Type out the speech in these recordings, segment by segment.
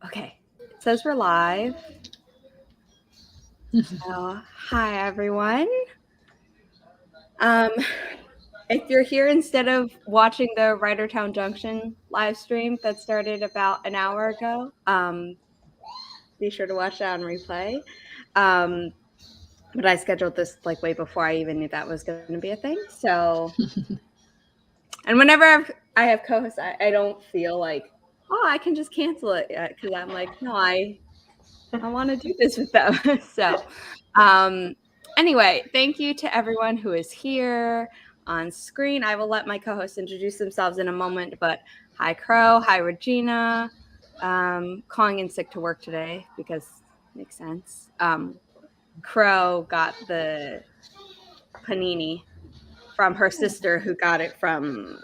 Okay, it says we're live. So, hi everyone. If you're here instead of watching the Writertown Junction live stream that started about an hour ago, be sure to watch that on replay. But I scheduled this like way before I even knew that was going to be a thing. So, and whenever I have co-hosts, I don't feel like, oh, I can just cancel it because I'm like, no, I want to do this with them. So, anyway, thank you to everyone who is here on screen. I will let my co-hosts introduce themselves in a moment, but hi, Crow. Hi, Regina. Calling in sick to work today because makes sense. Crow got the panini from her sister who got it from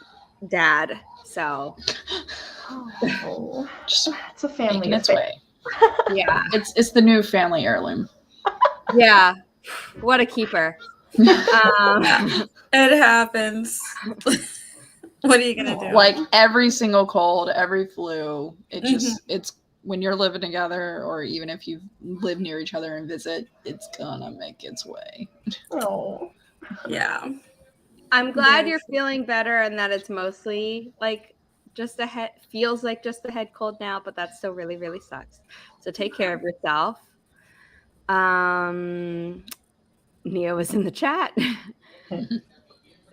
Dad. So, It's a family making its way. Yeah, It's the new family heirloom. Yeah, what a keeper. It happens. What are you gonna do? Like every single cold, every flu, it's when you're living together, or even if you live near each other and visit, it's gonna make its way. Oh, Yeah. I'm glad you're feeling better and that it's mostly like just a head, feels like just a head cold now, but that still really, really sucks. So take care of yourself. Nia was in the chat.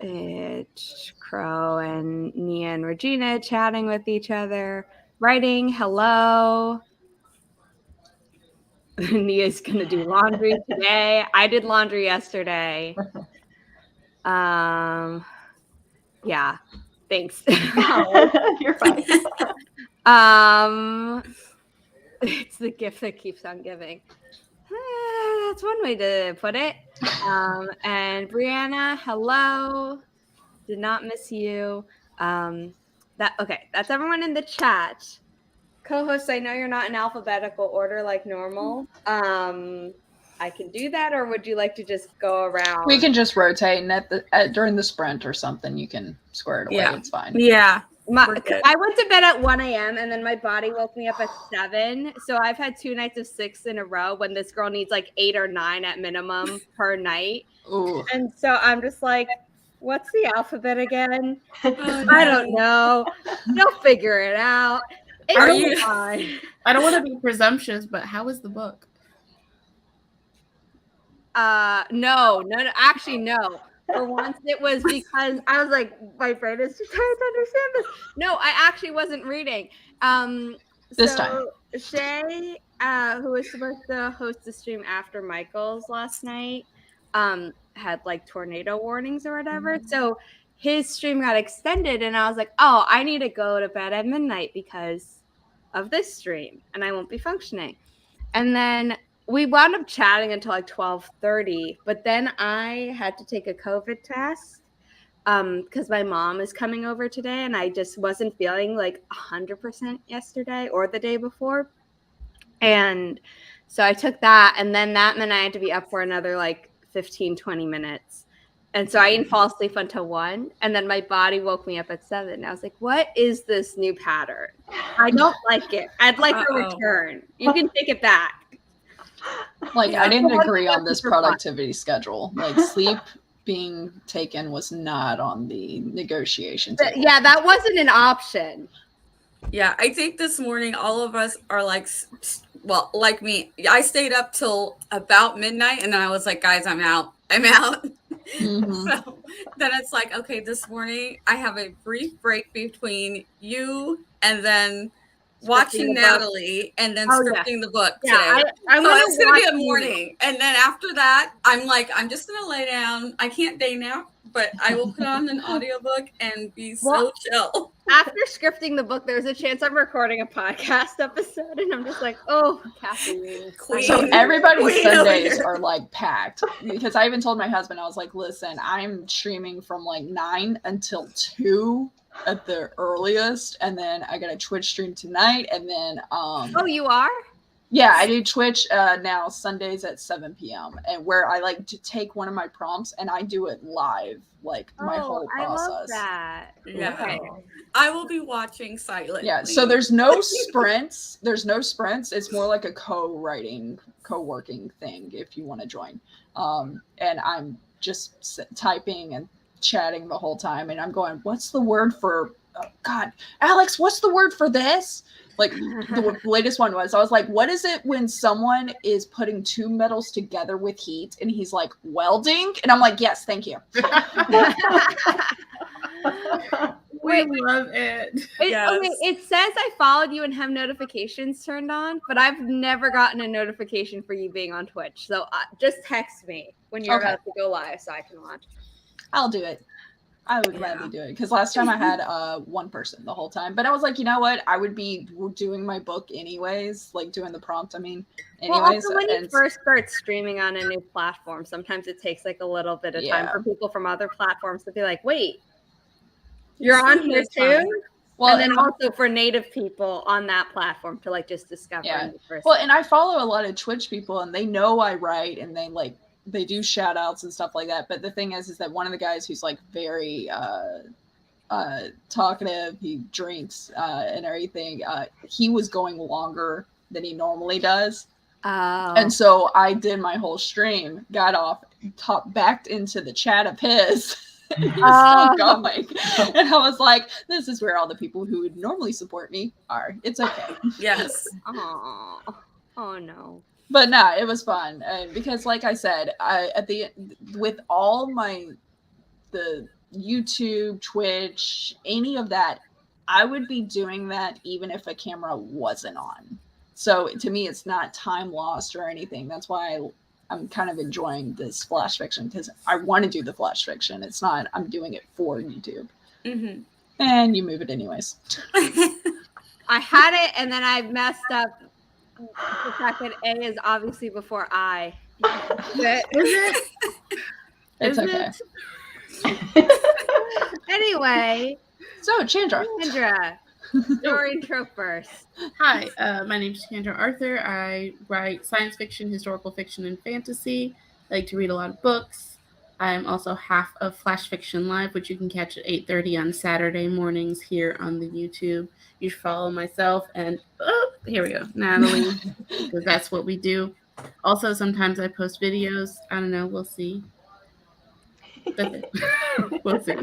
It's Crow and Nia and Regina chatting with each other, writing hello. Nia's gonna do laundry today. I did laundry yesterday. Yeah, thanks. you're fine. It's the gift that keeps on giving. That's one way to put it. And Brianna, hello. Did not miss you. That's everyone in the chat. Co-hosts, I know you're not in alphabetical order like normal. I can do that, or would you like to just go around? We can just rotate, and during the sprint or something, you can square it away. Yeah. It's fine. Yeah. I went to bed at 1 a.m. and then my body woke me up at 7. So I've had 2 nights of 6 in a row when this girl needs like 8 or 9 at minimum per night. Ooh. And so I'm just like, what's the alphabet again? Oh, I don't know. You'll figure it out. It's fine. I don't want to be presumptuous, but how is the book? No. Actually, no. For once, it was because I was like, my brain is just trying to understand this. No, I actually wasn't reading. This time. Shay, who was supposed to host the stream after Michael's last night, had like tornado warnings or whatever. Mm-hmm. So his stream got extended, and I was like, oh, I need to go to bed at midnight because of this stream, and I won't be functioning. And then we wound up chatting until like 12:30, but then I had to take a COVID test because my mom is coming over today, and I just wasn't feeling like 100% yesterday or the day before. And so I took that, and then that meant I had to be up for another like 15, 20 minutes. And so I didn't fall asleep until 1, and then my body woke me up at 7. And I was like, what is this new pattern? I don't like it. I'd like a return. You can take it back. Like, I didn't agree on this productivity schedule. Like, sleep being taken was not on the negotiation table. Yeah, that wasn't an option. Yeah, I think this morning all of us are like, well, like me. I stayed up till about midnight, and then I was like, guys, I'm out. Mm-hmm. So then it's like, okay, this morning I have a brief break between you and then watching Natalie and then scripting the book today. So it's going to be a morning. And then after that, I'm like, I'm just going to lay down. I can't day nap, but I will put on an audiobook and be so chill. After scripting the book, there's a chance I'm recording a podcast episode, and I'm just like, oh, caffeine. So everybody's Sundays are like packed, because I even told my husband, I was like, listen, I'm streaming from like 9 until 2 at the earliest, and then I got a Twitch stream tonight, and then oh, you are? Yeah, I do Twitch now Sundays at 7 p.m. and where I like to take one of my prompts and I do it live, like my whole process. I love that. Yeah. Okay. I will be watching silently. Yeah, so there's no sprints. There's no sprints. It's more like a co-working thing if you want to join. And I'm just typing and chatting the whole time, and I'm going, what's the word for, God, Alex, what's the word for this? Like the latest one was, I was like, what is it when someone is putting two metals together with heat? And he's like, welding? And I'm like, yes, thank you. We love it. Yes. Okay, it says I followed you and have notifications turned on, but I've never gotten a notification for you being on Twitch. So just text me when you're about to go live so I can watch. I'll do it. I would gladly do it because last time I had one person the whole time, but I was like, you know what? I would be doing my book anyways, like doing the prompt. I mean, anyways. Well, also when you first start streaming on a new platform, sometimes it takes like a little bit of time for people from other platforms to be like, wait, you're on here too? Well, and then also for native people on that platform to like just discover. Yeah. Well, and I follow a lot of Twitch people and they know I write and they do shout outs and stuff like that. But the thing is that one of the guys who's like very talkative, he drinks and everything, he was going longer than he normally does. And so I did my whole stream, got off, backed into the chat of his. And he was still going. And I was like, this is where all the people who would normally support me are. It's okay. Yes. Oh no. But no, it was fun because, like I said, with all the YouTube, Twitch, any of that, I would be doing that even if a camera wasn't on. So to me, it's not time lost or anything. That's why I'm kind of enjoying this flash fiction because I want to do the flash fiction. It's not I'm doing it for YouTube. Mm-hmm. And you move it anyways. I had it and then I messed up. The fact that A is obviously before I. Is it? It's okay. Anyway. So, Chandra. Story trope first. Hi, my name is Candra Arthur. I write science fiction, historical fiction, and fantasy. I like to read a lot of books. I'm also half of Flash Fiction Live, which you can catch at 8:30 on Saturday mornings here on the YouTube. You should follow myself and here we go, Natalie, because that's what we do. Also, sometimes I post videos. I don't know. We'll see. We'll see.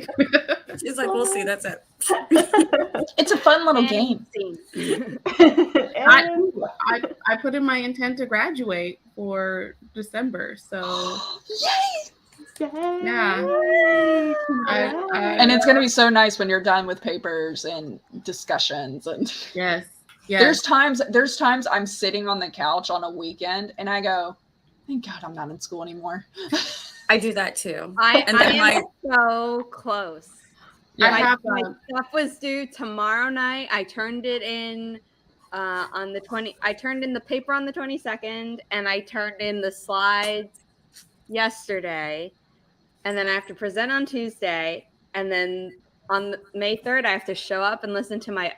She's like, we'll see. That's it. It's a fun little game. I put in my intent to graduate for December. So yay! Yeah. And it's going to be so nice when you're done with papers and discussions. And yes. There's times I'm sitting on the couch on a weekend and I go, thank God I'm not in school anymore. I do that too. I am so close. Yeah. My stuff was due tomorrow night. I turned it in on the 20th. I turned in the paper on the 22nd and I turned in the slides yesterday. And then I have to present on Tuesday. And then on May 3rd, I have to show up and listen to my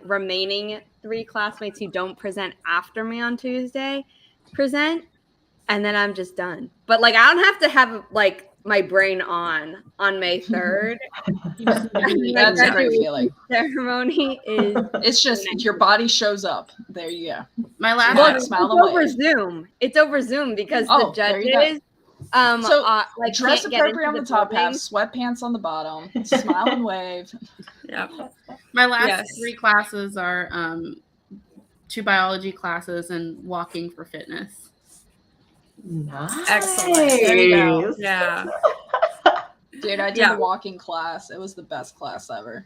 remaining 3 classmates who don't present after me on Tuesday present. And then I'm just done. But I don't have to have my brain on May 3rd. That's a great feeling. Ceremony is. It's just your body shows up. There you go. My last It's over Zoom because the judges. Dress appropriate on the top half, sweatpants on the bottom, smile and wave. Yeah. My last 3 classes are 2 biology classes and walking for fitness. Nice. Excellent. There you go. Yeah. Dude, I did a walking class. It was the best class ever.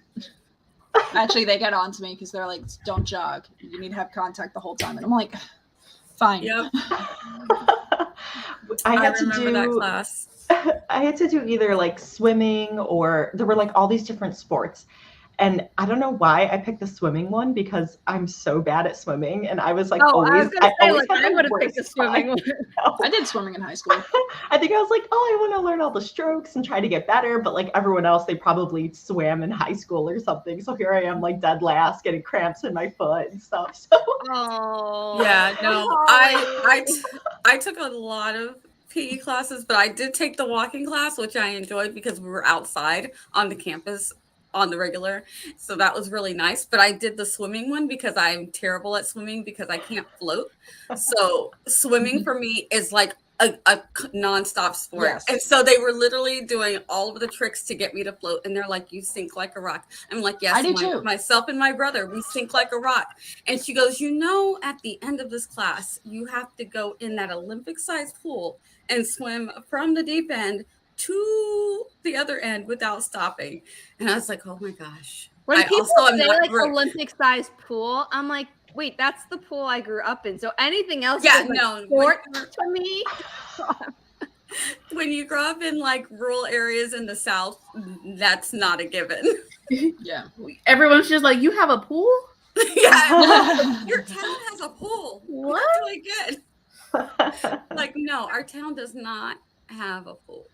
Actually, they got on to me because they're like, don't jog. You need to have contact the whole time. And I'm like, fine. Yep. I had to remember that class. I had to do either swimming or there were all these different sports. And I don't know why I picked the swimming one because I'm so bad at swimming. And I was like, I always, was gonna say, always like, had I the would have picked the worst swimming one. time. I did swimming in high school. I think I was like, oh, I want to learn all the strokes and try to get better. But like everyone else, they probably swam in high school or something. So here I am, like dead last, getting cramps in my foot and stuff. So Oh. Yeah, no, I took a lot of PE classes, but I did take the walking class, which I enjoyed because we were outside on the campus on the regular. So that was really nice. But I did the swimming one because I'm terrible at swimming because I can't float. So swimming for me is like a nonstop sport. Yes. And so they were literally doing all of the tricks to get me to float. And they're like, you sink like a rock. I'm like, yes, I do too. Myself and my brother, we sink like a rock. And she goes, you know, at the end of this class, you have to go in that Olympic-sized pool and swim from the deep end to the other end without stopping. And I was like, oh my gosh. When people am say not like great. Olympic-sized pool, I'm like, wait, that's the pool I grew up in. So anything else Yeah, is like no, sport to me. When you grow up in like rural areas in the South, that's not a given. Yeah. Everyone's just like, you have a pool? Yeah, your town has a pool. What? That's really good. Like, no, our town does not have a pool.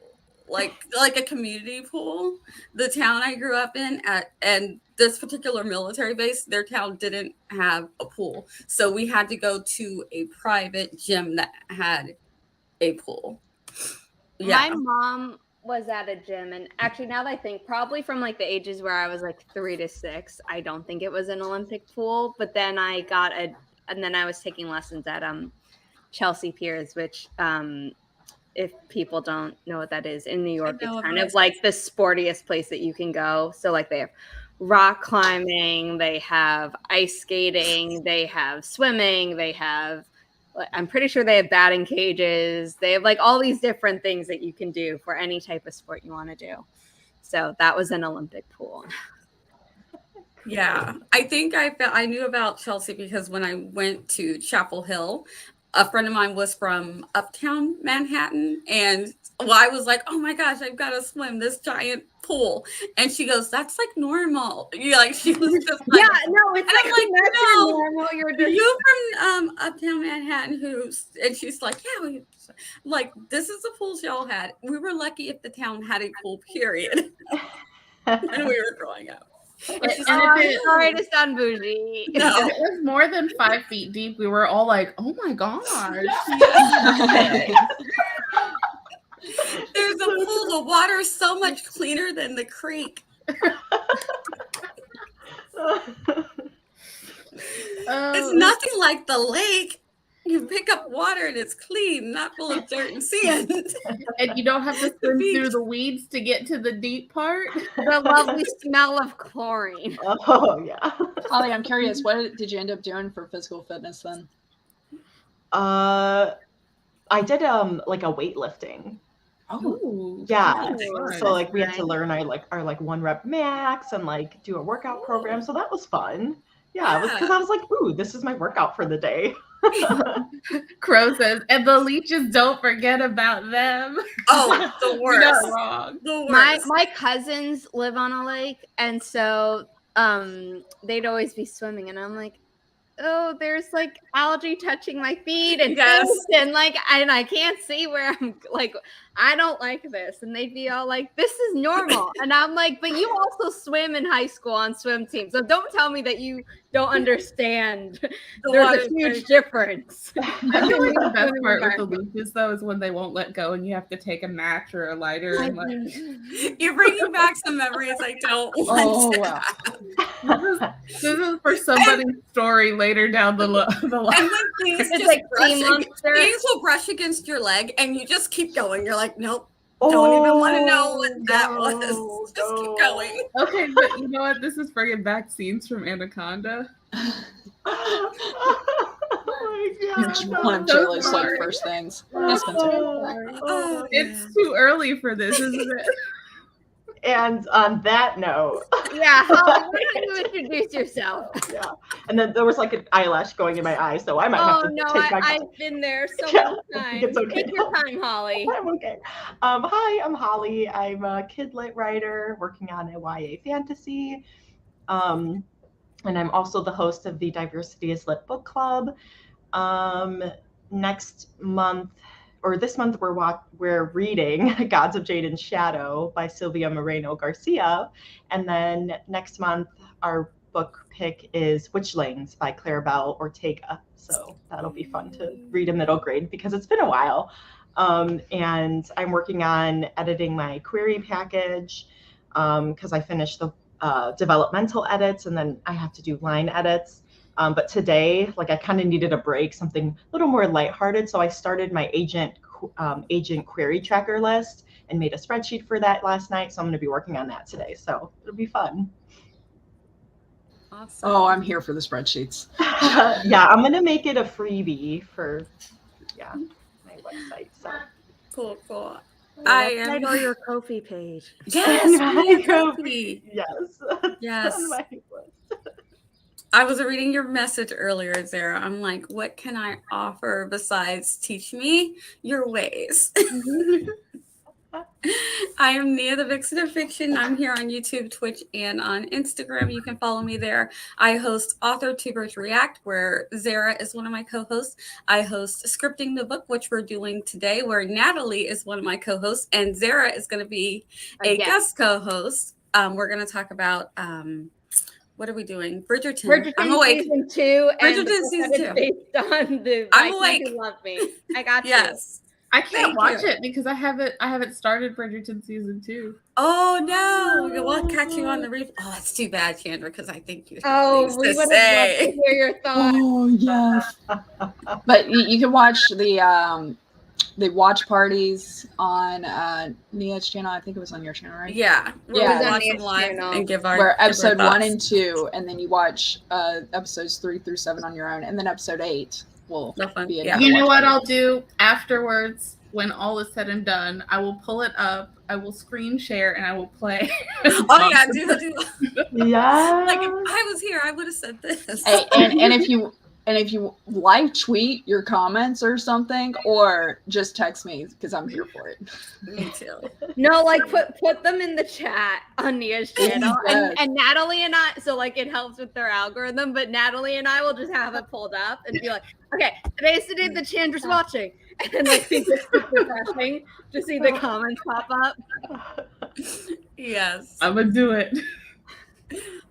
Like a community pool. The town I grew up in and this particular military base, their town didn't have a pool. So we had to go to a private gym that had a pool. Yeah. My mom was at a gym, and actually now that I think, probably from like the ages where I was like 3 to 6, I don't think it was an Olympic pool, but then and then I was taking lessons at Chelsea Piers, which if people don't know what that is, in New York, it's kind of like the sportiest place that you can go. So like they have rock climbing, they have ice skating, they have swimming, they have, I'm pretty sure they have batting cages. They have like all these different things that you can do for any type of sport you want to do. So that was an Olympic pool. Yeah, I think I knew about Chelsea because when I went to Chapel Hill, a friend of mine was from uptown Manhattan, and I was like, oh my gosh, I've got to swim this giant pool. And she goes, that's like normal. Yeah, like she was just like, yeah, no, it's and I'm like, no, normal. You're from uptown Manhattan, and she's like, yeah, like this is the pools y'all had. We were lucky if the town had a pool, period. When we were growing up. Sorry to sound bougie. No. If it was more than 5 feet deep, we were all like, oh my gosh. There's a pool. The water is so much cleaner than the creek. It's nothing like the lake. You pick up water and it's clean, not full of dirt and sand. And you don't have to swim through the weeds to get to the deep part. The lovely smell of chlorine. Oh, yeah. Holly, I'm curious, what did you end up doing for physical fitness then? I did like a weightlifting. Oh, Yeah. nice. So like we had to learn our 1-rep max and like do a workout program. So that was fun. Yeah, it was because I was like, ooh, this is my workout for the day. Crow says, and the leeches, don't forget about them. Oh, the worst. You're not wrong. The worst. My cousins live on a lake, and so they'd always be swimming, and I'm like, oh, there's like algae touching my feet and and I can't see where I'm like, I don't like this. And they'd be all like, this is normal. And I'm like, but you also swim in high school on swim team. So don't tell me that you don't understand. There's a huge difference. I feel like the best part with the leeches though is when they won't let go and you have to take a match or a lighter and like You're bringing back some memories I don't want to. This is for somebody's story later down the line. And when things It's just like things will brush against your leg and you just keep going. You're like, nope, don't even want to know what that was. Just keep going. Okay, but you know what? This is bringing back scenes from Anaconda. Oh my God. One of Jayla's like first things. It's too early for this, isn't it? And on that note, yeah, Holly, why don't you introduce yourself? Yeah, and then there was like an eyelash going in my eye, so I might have to take my. I've been there so Yeah, many times. it's okay. Take your time, Holly. I'm okay. Hi, I'm Holly. I'm a kid lit writer working on a YA fantasy. And I'm also the host of the Diversity is Lit book club. Next month, or this month, we're reading Gods of Jade and Shadow by Sylvia Moreno Garcia. And then next month, our book pick is Witchlings by Claribel Ortega. So that'll be fun to read in middle grade because it's been a while. And I'm working on editing my query package because I finished the developmental edits and then I have to do line edits. But today, like I kind of needed a break, something a little more lighthearted. So I started my agent query tracker list and made a spreadsheet for that last night. So I'm going to be working on that today. So it'll be fun. Awesome. Oh, I'm here for the spreadsheets. Yeah, I'm going to make it a freebie for my website. So Cool. I am or your Ko-fi page. Yes, Ko-fi. Yes. On my list. I was reading your message earlier, Zara. I'm like, what can I offer besides teach me your ways? I am Nia, the Vixen of Fiction. I'm here on YouTube, Twitch, and on Instagram. You can follow me there. I host AuthorTubers React, where Zara is one of my co-hosts. I host Scripting the Book, which we're doing today, where Natalie is one of my co-hosts, and Zara is going to be a guest co-host. We're going to talk about what are we doing? Bridgerton. I'm awake. Season 2. Bridgerton season 2. Based on the I'm awake. Who Love Me. I got you. Yes. I can't watch it because I haven't started Bridgerton season 2. Oh no! We'll catch you on the replay. Oh, that's too bad, Candra, because I think you. Oh, we would have loved to hear your thoughts. Oh yes. But you can watch the watch parties on Nia's channel. I think it was on your channel, right? Yeah. We'll watch them live and give our where episode our 1 and 2, and then you watch episodes 3 through 7 on your own, and then episode 8 will be You know what I'll do afterwards when all is said and done? I will pull it up, I will screen share, and I will play. Oh yeah, do. Yeah. Like if I was here, I would have said this. Hey, and if you live tweet your comments or something, or just text me because I'm here for it. Me too. No, like put them in the chat on Nia's channel, Yes. and Natalie and I. So like it helps with their algorithm, but Natalie and I will just have it pulled up and be like, okay, today's the day that Chandra's watching, and like we just keep refreshing to see the comments pop up. Yes, I'm gonna do it.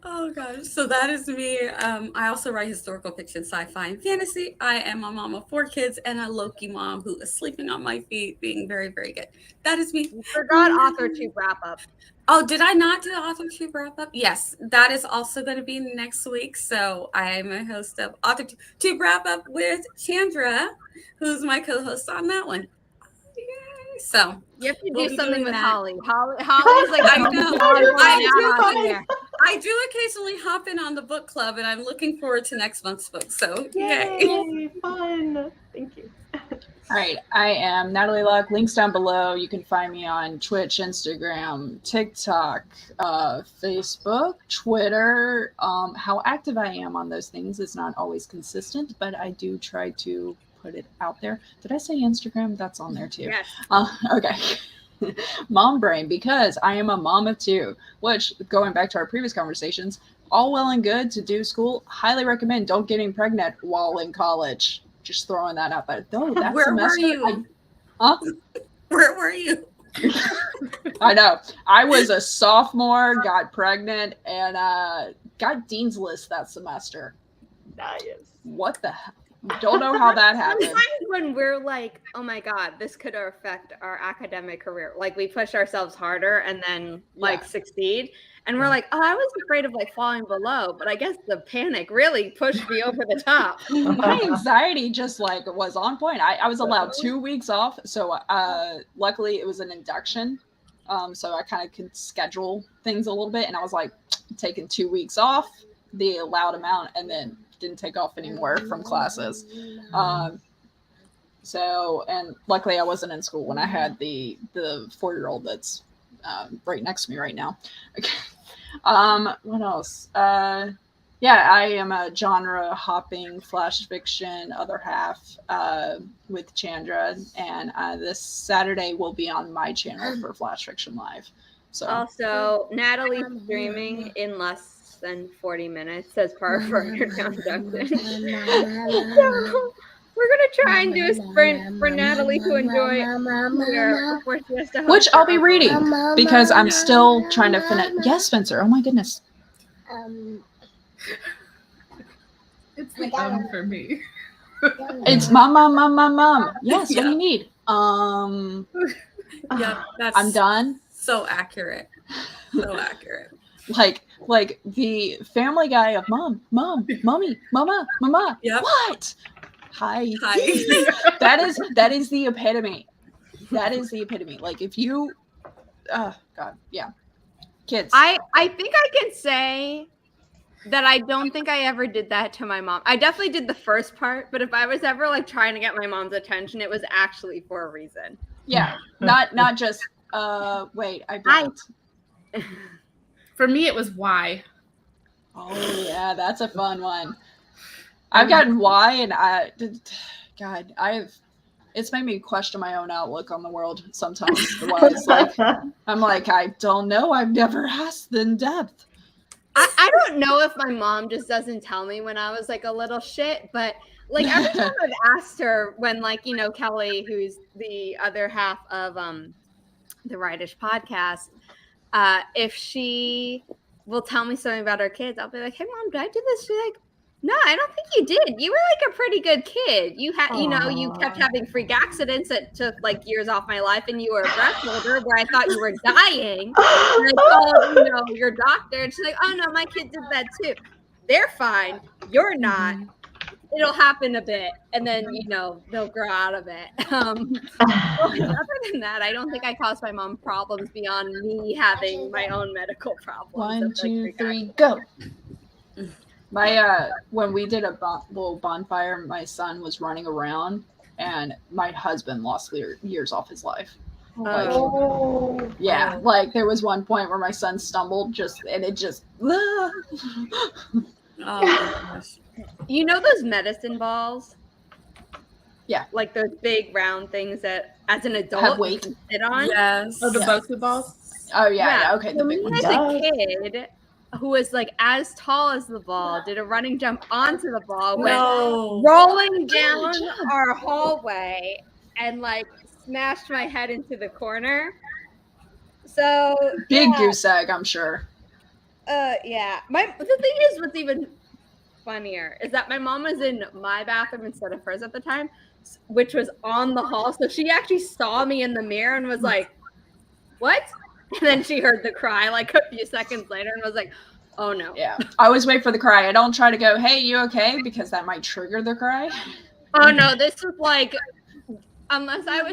Oh gosh, so that is me. I also write historical fiction, sci-fi, and fantasy. I am a mom of 4 kids and a Loki mom who is sleeping on my feet, being very, very good. That is me. You forgot AuthorTube wrap up. Oh, did I not do the AuthorTube wrap up? Yes, that is also going to be next week. So I am a host of AuthorTube wrap up with Chandra, who's my co-host on that one. Yay. So you have to do something with Holly. Holly's like, I know. I do occasionally hop in on the book club, and I'm looking forward to next month's book. So yay, fun! Thank you. All right, I am Natalie Luck. Links down below. You can find me on Twitch, Instagram, TikTok, Facebook, Twitter. How active I am on those things is not always consistent, but I do try to put it out there. Did I say Instagram? That's on there too. Yes. Okay. Mom brain, because I am a mom of 2, which, going back to our previous conversations, all well and good to do school. Highly recommend don't getting pregnant while in college. Just throwing that out there. Though that Where semester, were you? Where were you? I know. I was a sophomore, got pregnant, and got Dean's List that semester. Nice. What the hell? Don't know how that happened. Sometimes when we're like, oh my God, this could affect our academic career. Like we push ourselves harder and then like succeed. And we're like, oh, I was afraid of like falling below, but I guess the panic really pushed me over the top. My anxiety just like was on point. I was allowed 2 weeks off. So luckily it was an induction. So I kind of could schedule things a little bit. And I was like taking 2 weeks off, the allowed amount, and then didn't take off anymore from classes. So, and luckily I wasn't in school when I had the 4-year-old that's right next to me right now. What else? Yeah, I am a genre hopping flash fiction other half with Chandra, and this Saturday will be on my channel for Flash Fiction Live. So also, Natalie's streaming in less than 40 minutes as part of our introduction. So we're gonna try and do a sprint for Natalie to enjoy here before she has to host Which I'll her be own. reading because I'm still trying to finish. Yes, Spencer. Oh my goodness. It's the for me. It's mom. Yes, what do you need? Yeah, that's I'm done. so accurate. So accurate. Like the Family Guy of mom, mommy, mama. Yep. What? Hi. Hi. That is the epitome. That is the epitome. Like if you, oh God, yeah, kids. I think I can say that I don't think I ever did that to my mom. I definitely did the first part, but if I was ever like trying to get my mom's attention, it was actually for a reason. Yeah, not just. Wait, I blanked. For me, it was why. Oh yeah, that's a fun one. I've gotten why, and it's made me question my own outlook on the world sometimes. Otherwise, like I'm like, I don't know. I've never asked in depth. I don't know if my mom just doesn't tell me when I was like a little shit, but like every time I've asked her when like, you know, Kelly, who's the other half of the Rightish podcast, if she will tell me something about her kids, I'll be like, hey mom, did I do this? She's like, no, I don't think you did. You were like a pretty good kid. You had, you know, you kept having freak accidents that took like years off my life, and you were a breast holder where I thought you were dying. And I called, you know, your doctor, and she's like, oh no, my kid did that too. They're fine. You're not. It'll happen a bit, and then you know they'll grow out of it. Other than that, I don't think I caused my mom problems beyond me having my own medical problems. 1, 2, 3, go. My when we did a little bonfire, my son was running around, and my husband lost years off his life. Like there was one point where my son stumbled, and it just. Oh my gosh. You know those medicine balls? Yeah. Like those big round things that as an adult have weight you can sit on? Yes. Oh, the Bosu balls? Oh yeah. Okay, the So big me one. as a kid who was like as tall as the ball, did a running jump onto the ball, went rolling down our hallway and like smashed my head into the corner. So Big goose egg, I'm sure. Yeah. The thing is, what's even funnier is that my mom was in my bathroom instead of hers at the time, which was on the hall. So she actually saw me in the mirror and was like, what? And then she heard the cry like a few seconds later and was like, oh no. Yeah. I always wait for the cry. I don't try to go, hey, you okay? Because that might trigger the cry. Oh no, this was like, unless I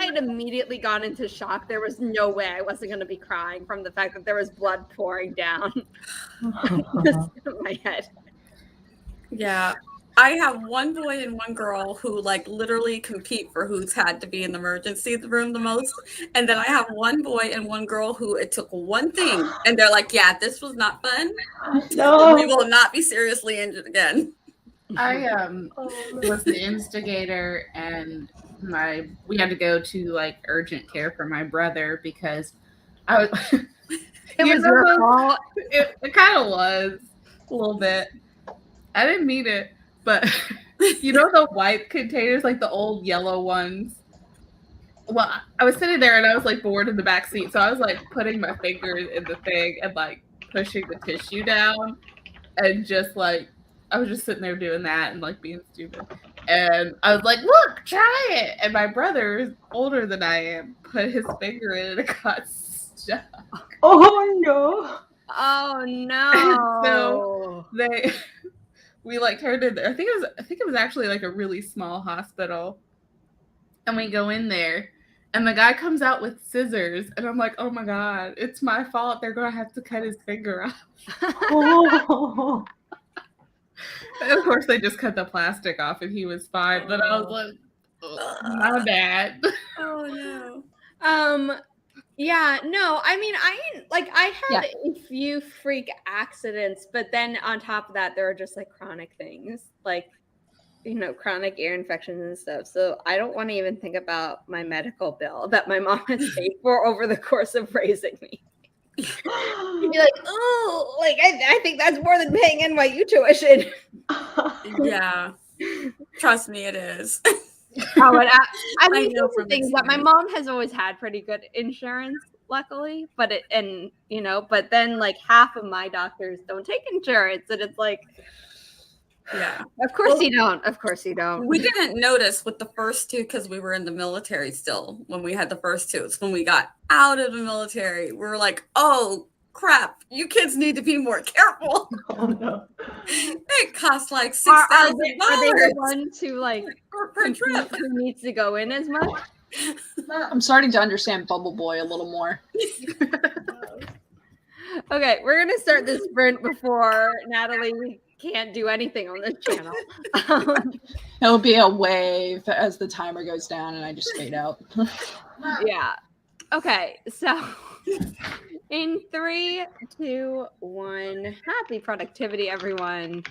had immediately gone into shock, there was no way I wasn't going to be crying from the fact that there was blood pouring down my head. Yeah. I have one boy and one girl who like literally compete for who's had to be in the emergency room the most. And then I have one boy and one girl who it took one thing and they're like, yeah, this was not fun. No. We will not be seriously injured again. I was the instigator, and we had to go to like urgent care for my brother because I was It was your fault. It kind of was a little bit. I didn't mean it, but you know the white containers, like the old yellow ones? Well, I was sitting there and I was like bored in the back seat, so I was like putting my fingers in the thing and like pushing the tissue down, and just like I was just sitting there doing that and like being stupid. And I was like, look, try it. And my brother is older than I am, put his finger in it and it got stuck. Oh no. Oh no. So we like turned in there. I think it was actually like a really small hospital. And we go in there and the guy comes out with scissors and I'm like, oh my God, it's my fault. They're gonna have to cut his finger off. Oh. And of course they just cut the plastic off and he was fine. But I was like, my bad. Oh no. Yeah, no, I mean, I had a few freak accidents, but then on top of that, there were just like chronic things, like, you know, chronic ear infections and stuff. So I don't want to even think about my medical bill that my mom has paid for over the course of raising me. You'd be like, oh, like I think that's more than paying NYU tuition. Yeah. Trust me, it is. Oh, and I mean, know the from things that my mom has always had pretty good insurance, luckily. But but then like half of my doctors don't take insurance, and it's like, Yeah. of course you don't. Of course you don't. We didn't notice with the first two because we were in the military still when we had the first two. It's when we got out of the military. We were like, oh crap, you kids need to be more careful. Oh no. It costs like Are $6,000 they the ones who like per trip. who needs to go in as much? I'm starting to understand Bubble Boy a little more. Okay, we're gonna start this sprint before Natalie can't do anything on this channel. It'll be a wave as the timer goes down and I just fade out. Yeah. Okay, so in 3, 2, 1, happy productivity, everyone.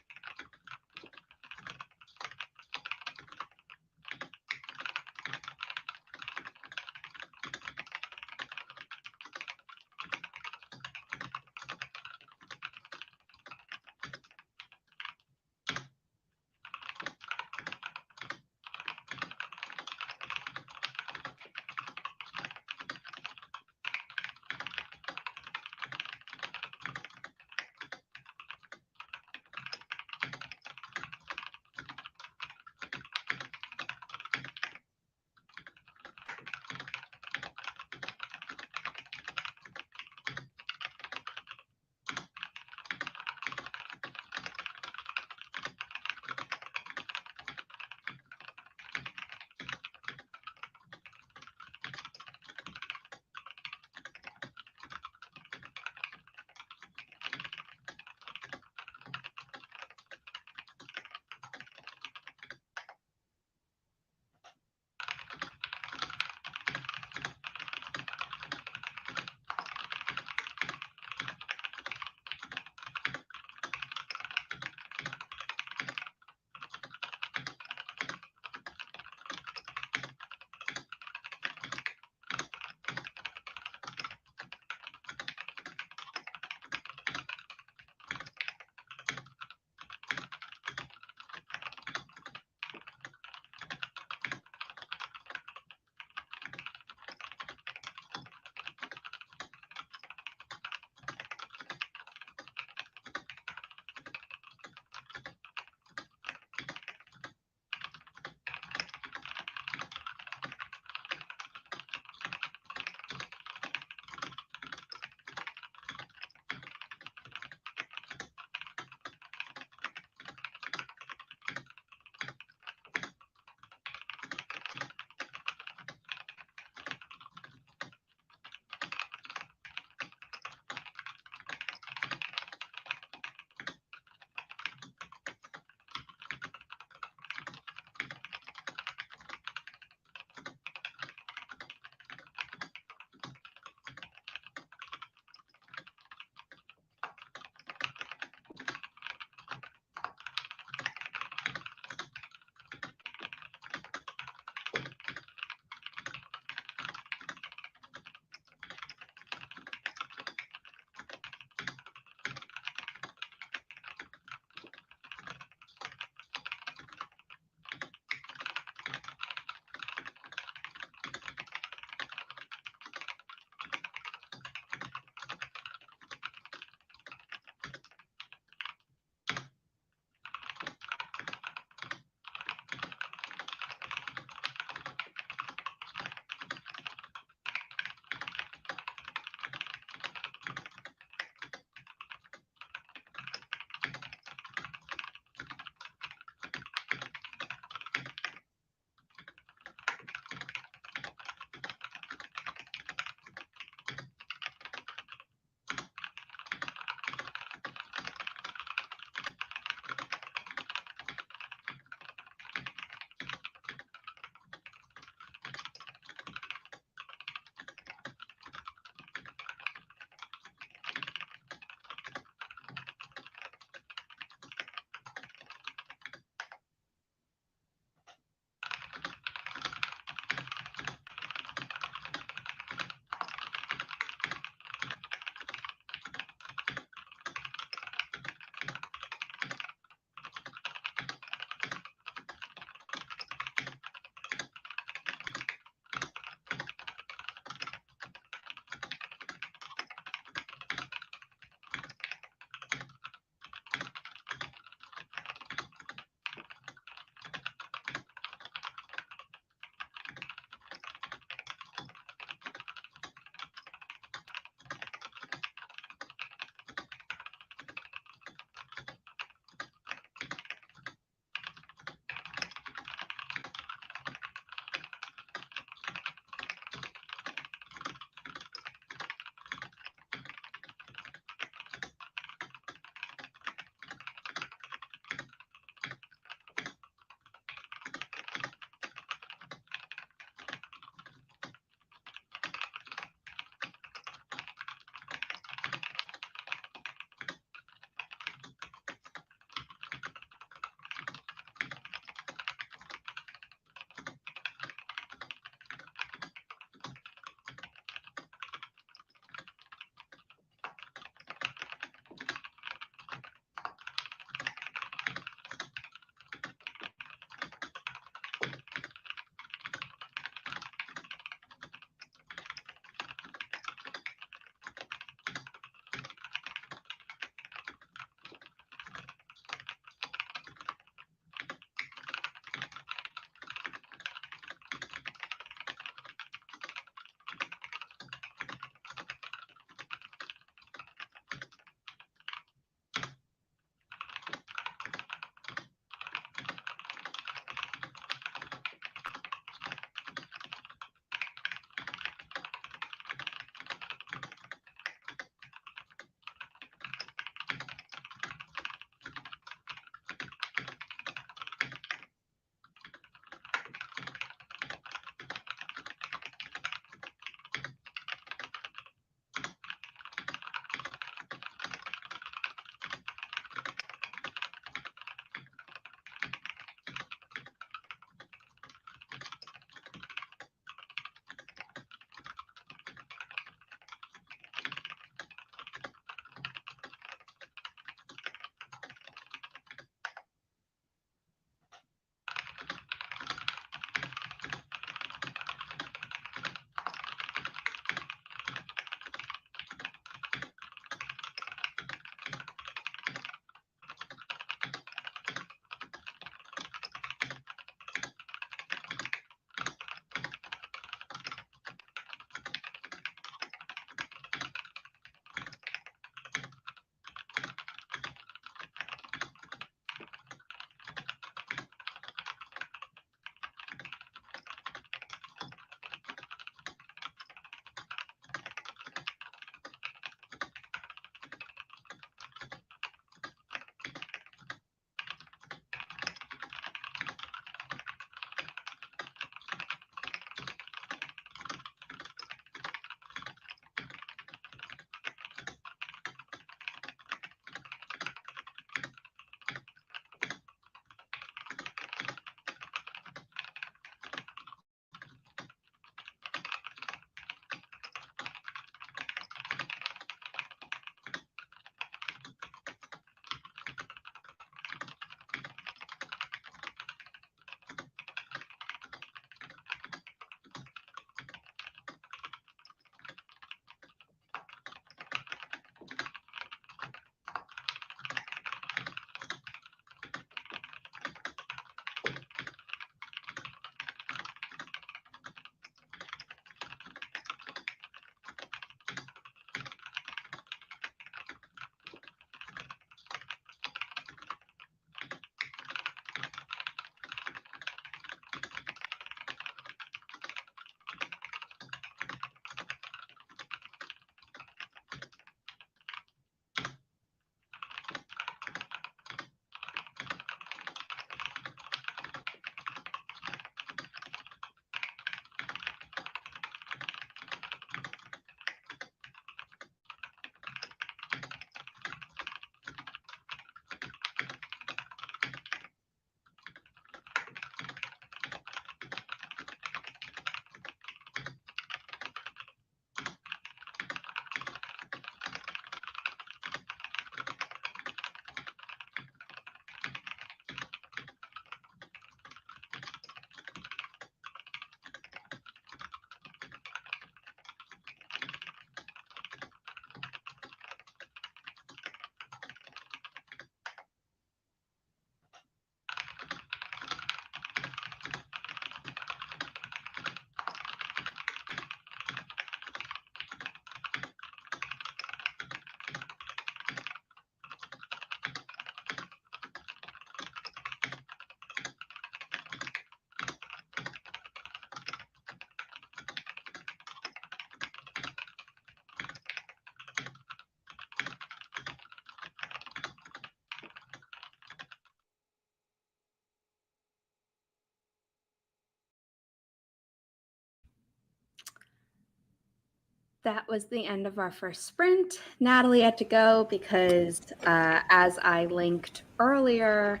that was the end of our first sprint. Natalie had to go because, as I linked earlier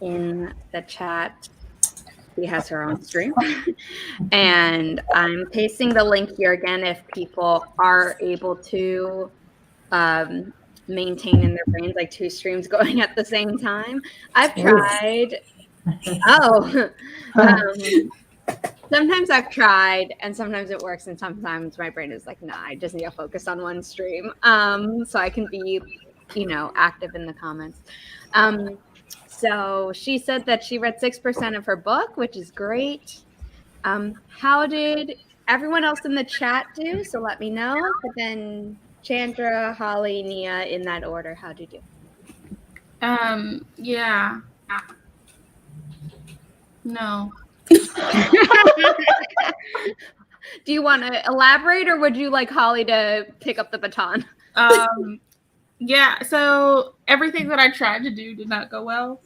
in the chat, she has her own stream. And I'm pasting the link here again if people are able to maintain in their brains like 2 streams going at the same time. I've tried. Sometimes I've tried and sometimes it works and sometimes my brain is like, nah, I just need to focus on one stream. So I can be, active in the comments. So she said that she read 6% of her book, which is great. How did everyone else in the chat do? So let me know. But then Chandra, Holly, Nia, in that order, how'd you do? Yeah. No. Do you want to elaborate or would you like Holly to pick up the baton? Yeah, so everything that I tried to do did not go well.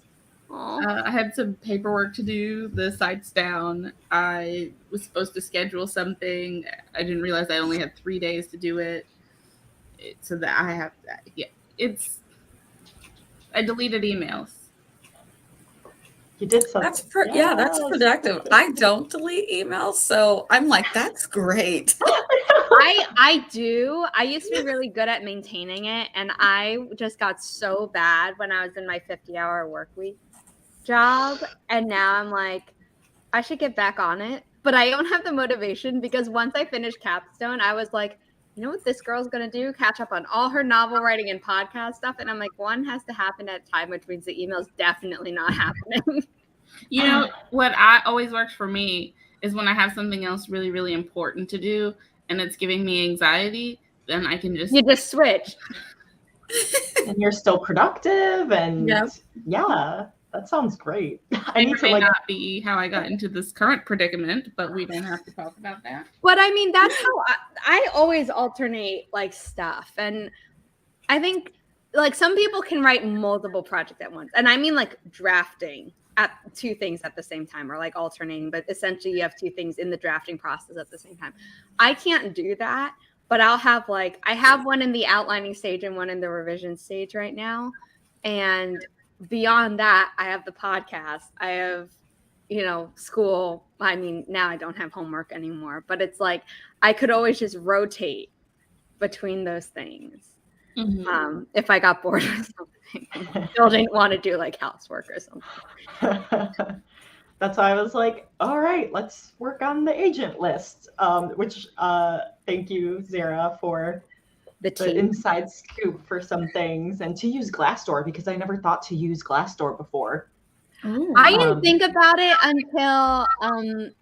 I had some paperwork to do, the site's down. I was supposed to schedule something. I didn't realize I only had 3 days to do it. So that I have, I deleted emails. You did something. That's productive. I don't delete emails, so I'm like, that's great. I do. I used to be really good at maintaining it, and I just got so bad when I was in my 50-hour work week job, and now I'm like, I should get back on it, but I don't have the motivation because once I finished Capstone, I was like, you know what this girl's going to do? Catch up on all her novel writing and podcast stuff. And I'm like, one has to happen at a time, which means the email's definitely not happening. You know, what always works for me is when I have something else really, really important to do and it's giving me anxiety, then I can just... You just switch. And you're still productive and yeah, that sounds great. I need to not be how I got into this current predicament, but we don't have to talk about that. But I mean, that's how I always alternate like stuff. And I think like some people can write multiple projects at once. And I mean like drafting at 2 things at the same time or like alternating, but essentially you have 2 things in the drafting process at the same time. I can't do that, but I'll have I have one in the outlining stage and one in the revision stage right now. And beyond that, I have the podcast. I have, school. I mean, now I don't have homework anymore, but it's like I could always just rotate between those things. Mm-hmm. If I got bored or something, still didn't want to do like housework or something. That's why I was like, all right, let's work on the agent list, which thank you, Zara, for the inside scoop for some things and to use Glassdoor because I never thought to use Glassdoor before. Ooh. I didn't think about it until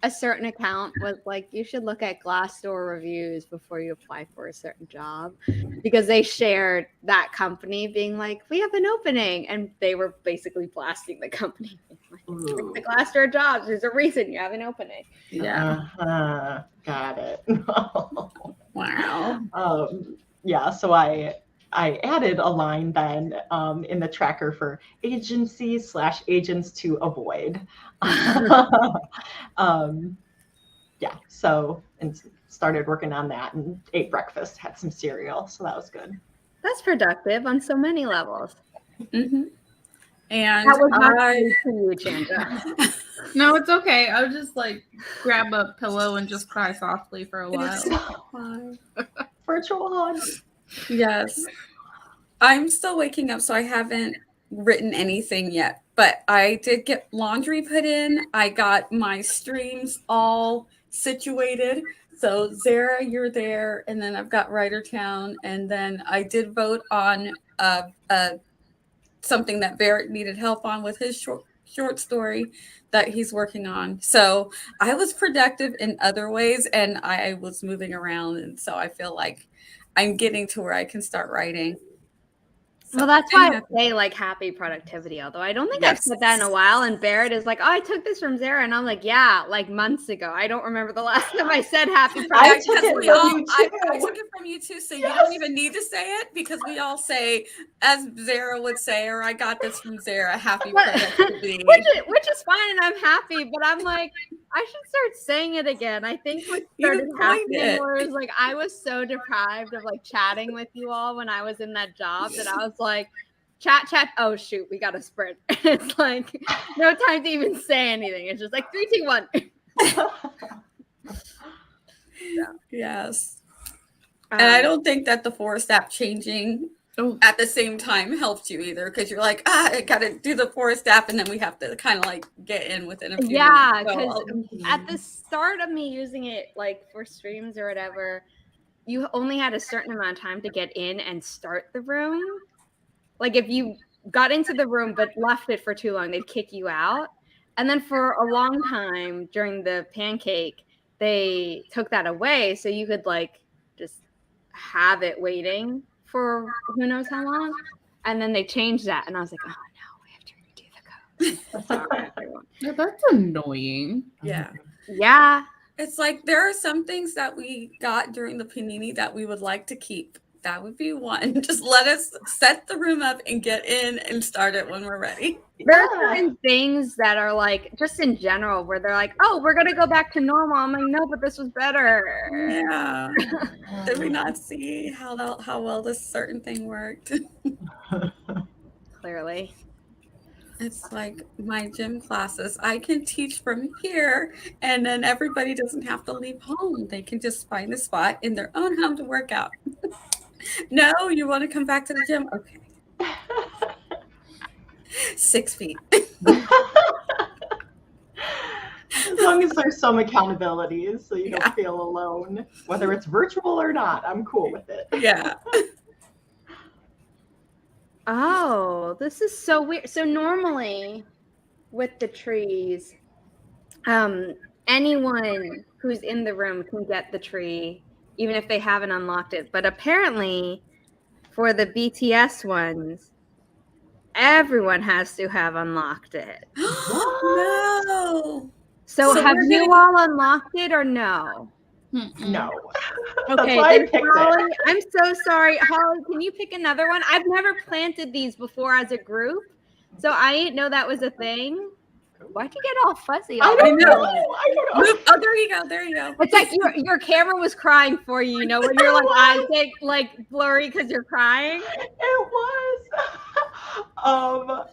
a certain account was like, you should look at Glassdoor reviews before you apply for a certain job because they shared that company being like, we have an opening. And they were basically blasting the company. Like, the Glassdoor jobs, there's a reason you have an opening. Yeah. Got it. Wow. Yeah, so I added a line then in the tracker for agencies/agents to avoid. So and started working on that and ate breakfast, had some cereal, so that was good. That's productive on so many levels. Mm-hmm. And that was not for you, Chandra. No, it's okay. I'll just grab a pillow and just cry softly for a while. Virtual hug. Yes. I'm still waking up, so I haven't written anything yet, but I did get laundry put in. I got my streams all situated. So Zara, you're there, and then I've got Writertown, and then I did vote on something that Barrett needed help on with his short story that he's working on. So I was productive in other ways, and I was moving around, and so I feel like I'm getting to where I can start writing. So well, that's why I say happy productivity, although I don't think I've said that in a while. And Barrett is like, oh, I took this from Zara. And I'm like, yeah, months ago. I don't remember the last time I said happy productivity. I took it from you too. So you don't even need to say it because we all say, as Zara would say, or I got this from Zara, happy productivity. Which is fine. And I'm happy. But I'm like, I should start saying it again. I think what You started coined happening it. was like I was so deprived of like chatting with you all when I was in that job that I was like, chat. Oh shoot, we got to sprint. It's like no time to even say anything. It's just like 3, 2, 1. Yes. And I don't think that the forest app changing at the same time helped you either, because you're like, I gotta do the forest app, and then we have to kind of like get in within a few Yeah, minutes. So because at the start of me using it like for streams or whatever, you only had a certain amount of time to get in and start the room. Like if you got into the room but left it for too long, they'd kick you out. And then for a long time during the pancake, they took that away so you could like just have it waiting for who knows how long. And then they changed that, and I was like, oh no, we have to redo the code. Sorry, everyone. Yeah, that's annoying. yeah. Yeah. It's like there are some things that we got during the panini that we would like to keep. That would be one. Just let us set the room up and get in and start it when we're ready. There are certain things that are like, just in general, where they're like, oh, we're going to go back to normal. I'm like, no, but this was better. Yeah. Did we not see how well this certain thing worked? Clearly. It's like my gym classes. I can teach from here, and then everybody doesn't have to leave home. They can just find a spot in their own home to work out. No, you want to come back to the gym? Okay. 6 feet. As long as there's some accountability, so you don't feel alone, whether it's virtual or not, I'm cool with it. Yeah. Oh, this is so weird. So normally with the trees, anyone who's in the room can get the tree, even if they haven't unlocked it. But apparently for the BTS ones, everyone has to have unlocked it. No. So have we're you gonna- all unlocked it or no? No. Okay, why I then picked Holly, it. I'm so sorry. Holly, can you pick another one? I've never planted these before as a group, so I didn't know that was a thing. Why'd you get all fuzzy? I don't know. know. I don't know. Look, oh, there you go. There you go. It's like your camera was crying for you, you know, when your like eyes get like blurry because you're crying. It was. I'm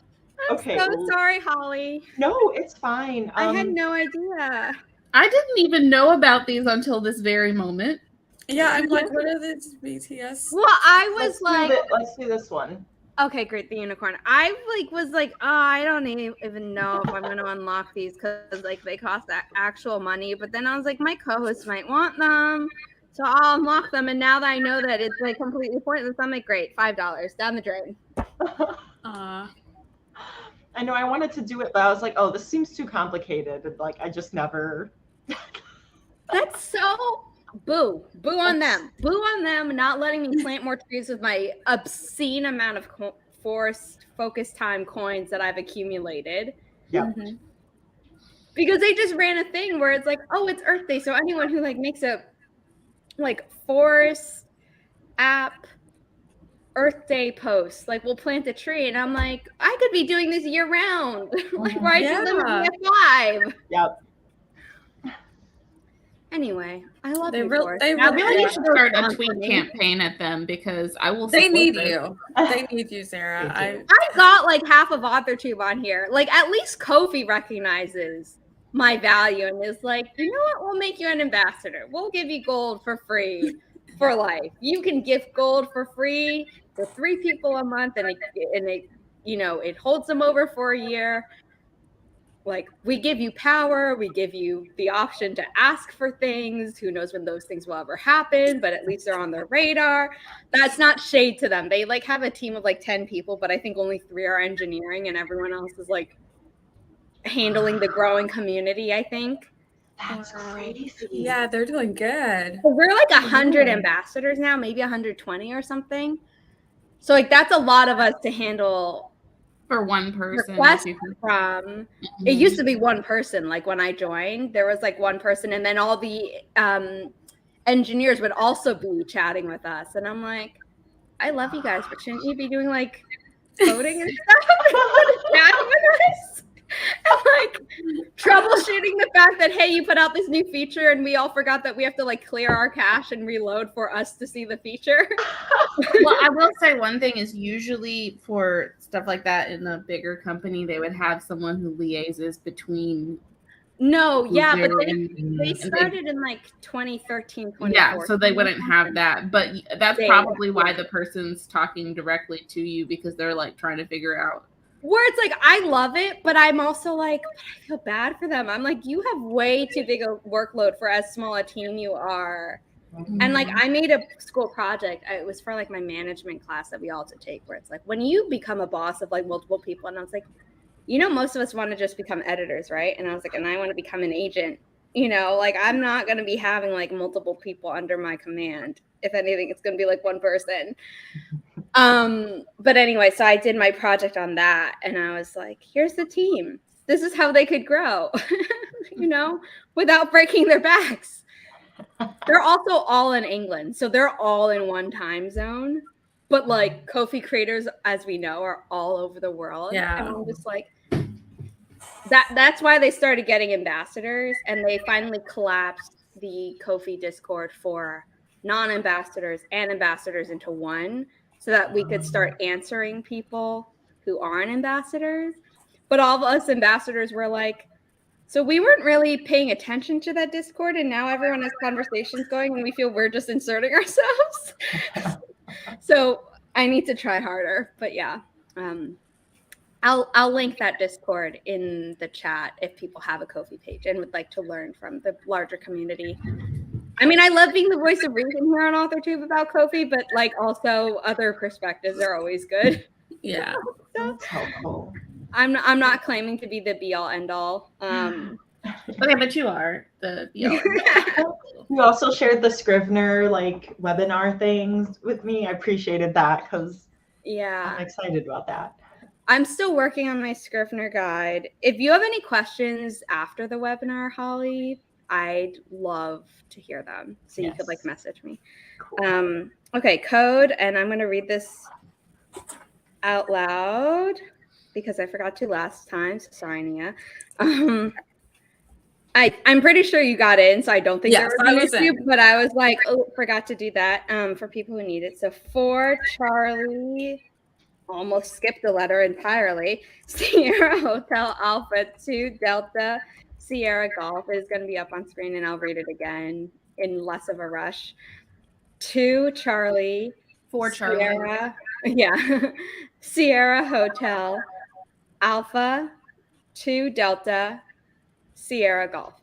Okay. so sorry, Holly. No, it's fine. I had no idea. I didn't even know about these until this very moment. Yeah, I'm like, what are these BTS? Well, I was let's do this one. okay, great, the unicorn. I was like, oh, I don't even know if I'm going to unlock these because like they cost actual money. But then I was like, my co-hosts might want them, so I'll unlock them. And now that I know that it's like completely pointless, I'm like, great, $5 down the drain. I know I wanted to do it, but I was like, oh, this seems too complicated. And like, I just never. That's so boo on them. Boo on them not letting me plant more trees with my obscene amount of forest focus time coins that I've accumulated. Yeah. Mm-hmm. Because they just ran a thing where it's like, oh, it's Earth Day, so anyone who like makes a like forest app Earth Day post, like we'll plant a tree, and I'm like, I could be doing this year round. Like, why'd you limit me at 5? Yep. Anyway, I love They you. really I really Yeah. should start a tweet campaign at them because I will. They support need this. you. They need you, Sarah. They do. I got like half of AuthorTube on here. Like at least Kofi recognizes my value and is like, you know what? We'll make you an ambassador. We'll give you gold for free for life. You can gift gold for free for 3 people a month, and it you know it holds them over for a year. Like we give you power, we give you the option to ask for things. Who knows when those things will ever happen, but at least they're on their radar. That's not shade to them. They like have a team of like 10 people, but I think only 3 are engineering and everyone else is like handling the growing community, I think. That's crazy. Yeah, they're doing good. We're like 100 ambassadors now, maybe 120 or something. So like that's a lot of us to handle For one person. requests if you can- from. It used to be one person. Like when I joined, there was like one person, and then all the engineers would also be chatting with us. And I'm like, I love you guys, but shouldn't you be doing like coding and stuff? Chatting with us? And like troubleshooting appreciating the fact that, hey, you put out this new feature and we all forgot that we have to like clear our cache and reload for us to see the feature. Well, I will say one thing is usually for stuff like that in a bigger company, they would have someone who liaises between. No, yeah, but and they started in like 2013, 2014. Yeah, so they wouldn't have that. But that's probably why the person's talking directly to you, because they're like trying to figure out. Where it's like, I love it, but I'm also like, but I feel bad for them. I'm like, you have way too big a workload for as small a team you are. Mm-hmm. And like, I made a school project. It was for like my management class that we all had to take, where it's like, when you become a boss of like multiple people, and I was like, you know, most of us want to just become editors, right? And I was like, and I want to become an agent, you know, like I'm not going to be having like multiple people under my command. If anything, it's going to be like one person. But anyway, so I did my project on that, and I was like, here's the team. This is how they could grow, you know, without breaking their backs. They're also all in England, so they're all in one time zone. But like Ko-fi creators, as we know, are all over the world. Yeah. And I'm just like, that's why they started getting ambassadors, and they finally collapsed the Ko-fi Discord for non-ambassadors and ambassadors into one, so that we could start answering people who aren't ambassadors. But all of us ambassadors were like, so we weren't really paying attention to that Discord, and now everyone has conversations going and we feel we're just inserting ourselves. So I need to try harder. But yeah, I'll link that Discord in the chat if people have a Ko-fi page and would like to learn from the larger community. I mean, I love being the voice of reason here on AuthorTube about Ko-fi, but like also other perspectives are always good. Yeah. That's helpful. I'm not claiming to be the be all end all. Okay, but you are the be all end all. You also shared the Scrivener like webinar things with me. I appreciated that because I'm excited about that. I'm still working on my Scrivener guide. If you have any questions after the webinar, Holly, I'd love to hear them. So you could like message me. Cool. Okay, code, and I'm going to read this out loud because I forgot to last time. So sorry, Nia. I'm pretty sure you got it, and so I don't think there was an issue, but I was like, oh, forgot to do that for people who need it. So for Charlie, almost skipped a letter entirely. Sierra Hotel Alpha 2 Delta Sierra Golf is going to be up on screen, and I'll read it again in less of a rush. 2 Charlie. 4 Charlie. Sierra, Sierra Hotel Alpha 2 Delta Sierra Golf.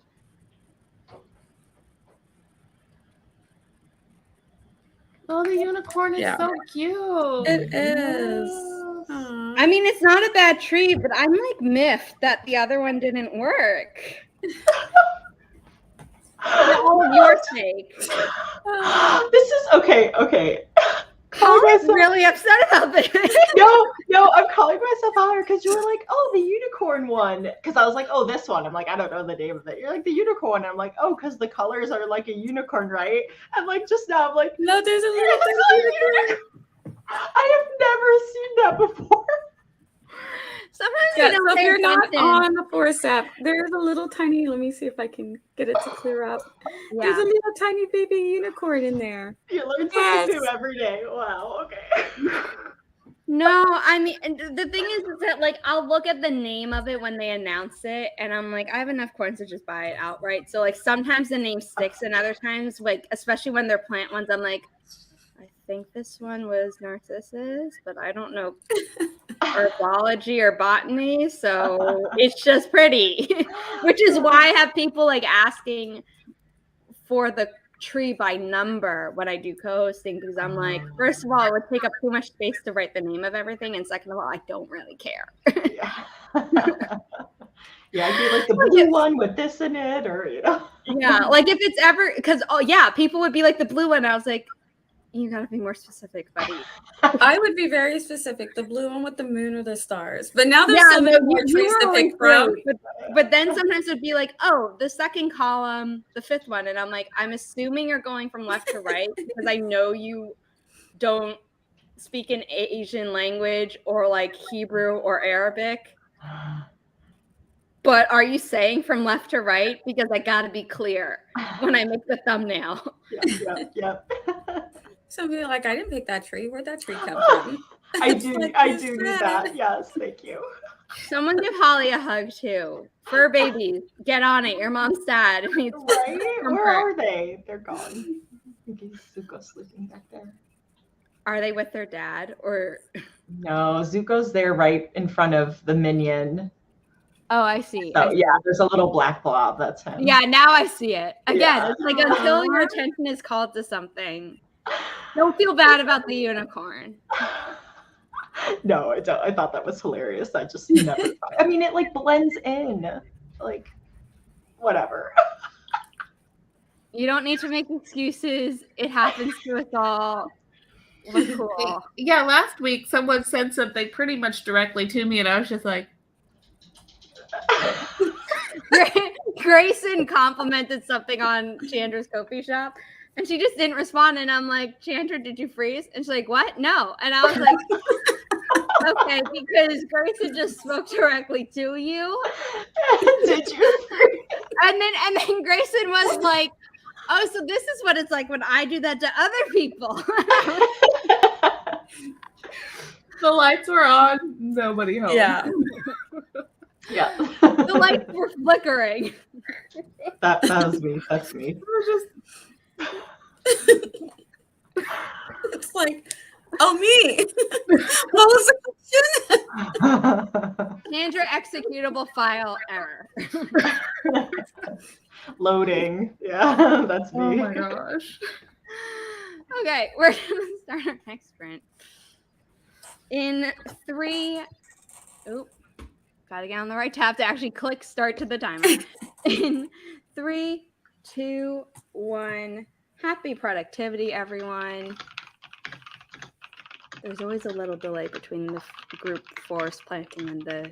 Oh, the unicorn is so cute. It is. Aww. I mean, it's not a bad tree, but I'm like miffed that the other one didn't work. For all of your sake. This is okay. Colin's really upset about this. No, I'm calling myself out because you were like, oh, the unicorn one. Because I was like, oh, this one. I'm like, I don't know the name of it. You're like, the unicorn. I'm like, oh, because the colors are like a unicorn, right? And like just now, I'm like, no, there's a little unicorn. I have never seen that before. Sometimes so if you're not on the Forest app, there's a little tiny, let me see if I can get it to clear up. Yeah. There's a little tiny baby unicorn in there. You learn something new every day. Wow, okay. No, I mean, the thing is that like I'll look at the name of it when they announce it, and I'm like, I have enough coins to just buy it outright. So like sometimes the name sticks, and other times, like especially when they're plant ones, I'm like, I think this one was Narcissus, but I don't know herbology or botany, so it's just pretty. Which is why I have people like asking for the tree by number when I do co-hosting, because I'm like, first of all, it would take up too much space to write the name of everything, and second of all, I don't really care. Yeah, I do like the blue one with this in it, or Yeah, like if it's ever, because people would be like the blue one. I was like, you gotta be more specific, buddy. I would be very specific. The blue one with the moon or the stars. But now there's so many more trees to pick from. But then sometimes it'd be like, oh, the second column, the fifth one. And I'm like, I'm assuming you're going from left to right because I know you don't speak an Asian language or like Hebrew or Arabic. But are you saying from left to right? Because I gotta be clear when I make the thumbnail. Yep. Somebody like, I didn't pick that tree. Where'd that tree come from? I It's do like I you do need said. that. Yes, thank you. Someone give Holly a hug too. Fur babies, get on it. Your mom's sad. It needs Right? Where comfort. are they? They're gone. Okay, Zuko's sleeping back there. Are they with their dad or? No, Zuko's there right in front of the minion. Oh, I see. So I see. yeah, there's a little black blob. That's him. Yeah, now I see it. Again, Yeah. it's like until your attention is called to something, don't feel bad about the unicorn. No, I don't. I thought that was hilarious. I just never thought. I mean, it like blends in. Like, whatever. You don't need to make excuses. It happens to us all. We're cool. Yeah, last week someone said something pretty much directly to me, and I was just like, Grayson complimented something on Chandra's coffee shop, and she just didn't respond. And I'm like, Chandra, did you freeze? And she's like, what? No. And I was like, okay, because Grayson just spoke directly to you. Did you? And then Grayson was like, oh, so this is what it's like when I do that to other people. the lights were on, nobody home. Yeah. Yeah. The lights were flickering. That was me. That's me. It was just It's like, oh, me. What was the question? Candra executable file error. Loading. Yeah, that's me. oh my gosh. Okay, we're gonna start our next sprint. In 3, gotta get on the right tab to actually click start to the timer. In 3, 2, 1. Happy productivity, everyone. There's always a little delay between the group forest planting and the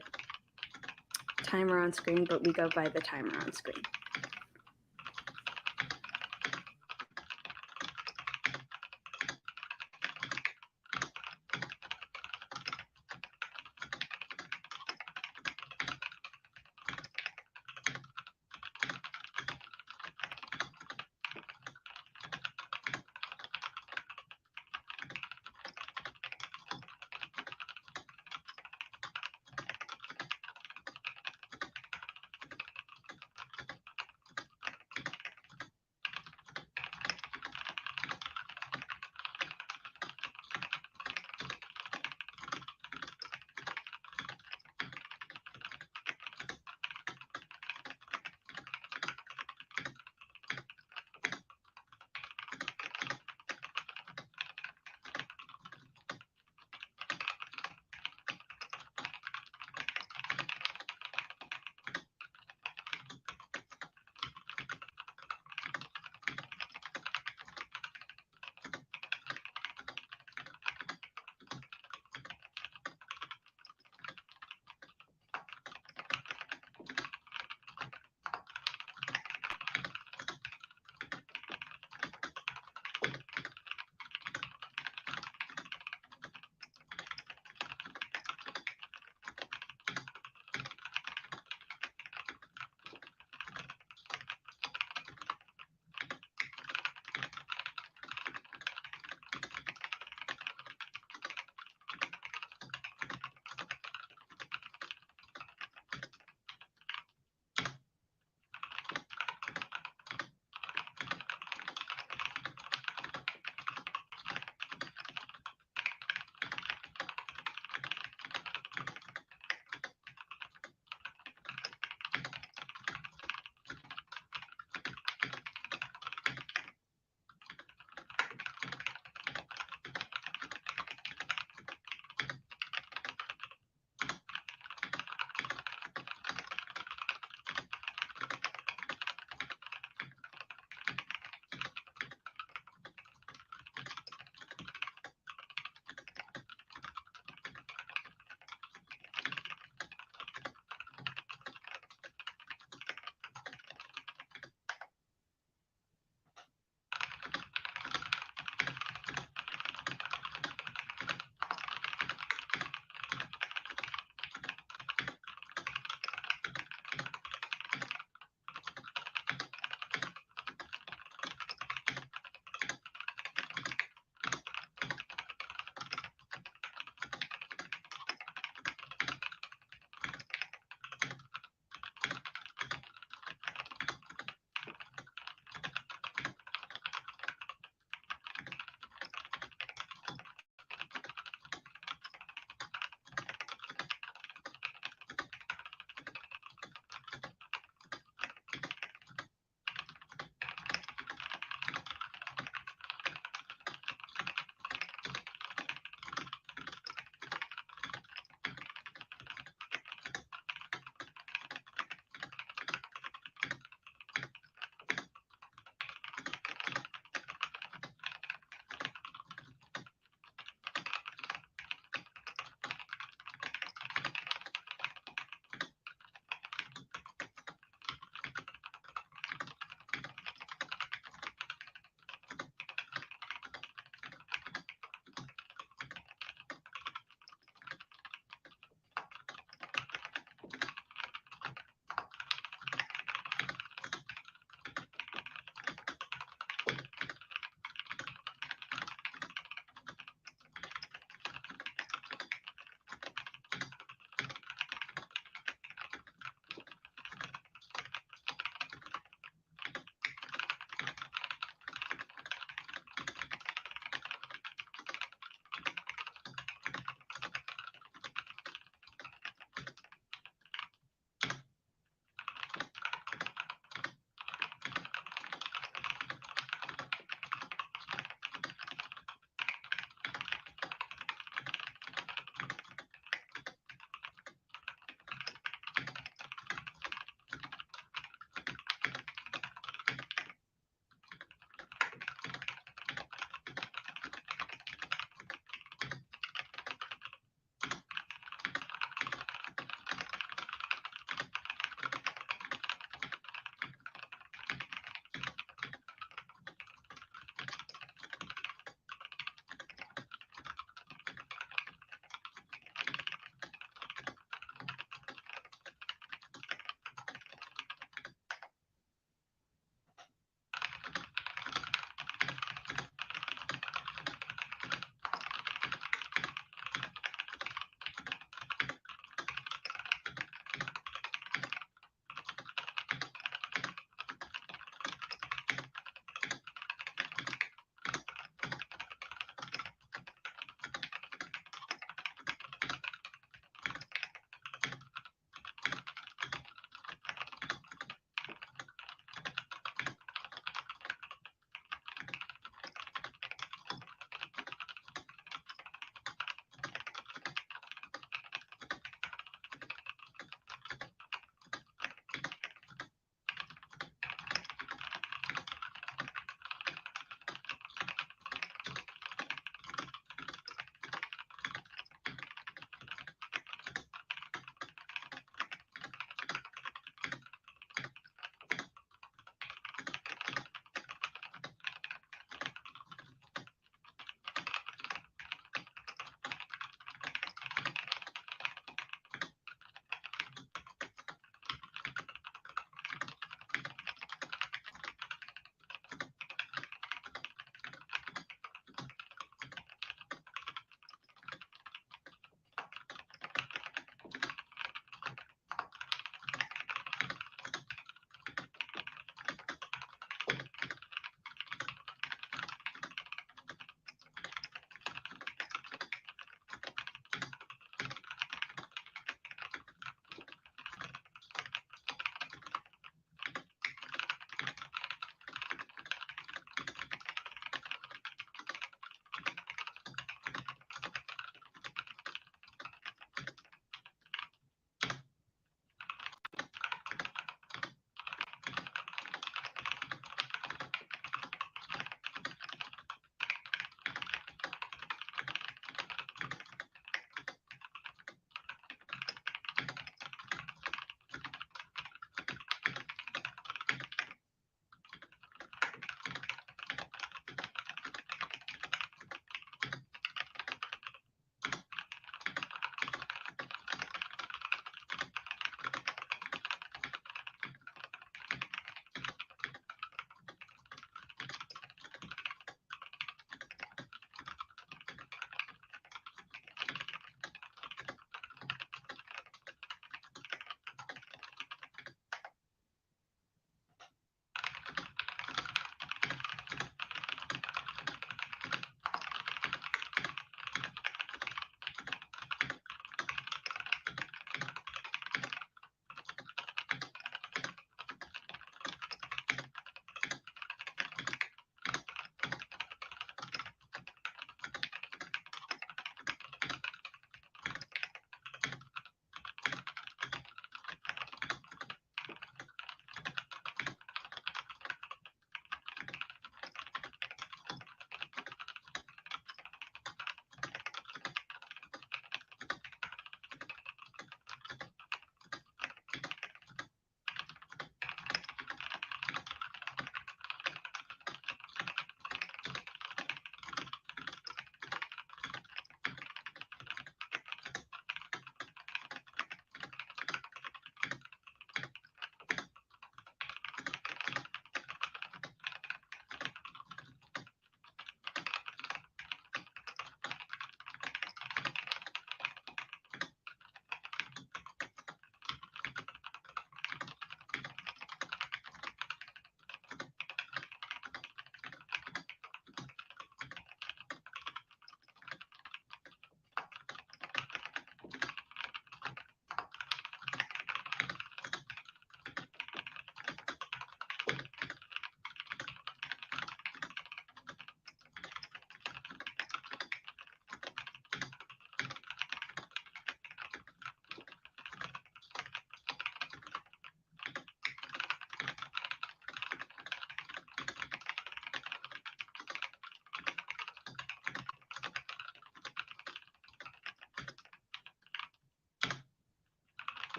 timer on screen, but we go by the timer on screen.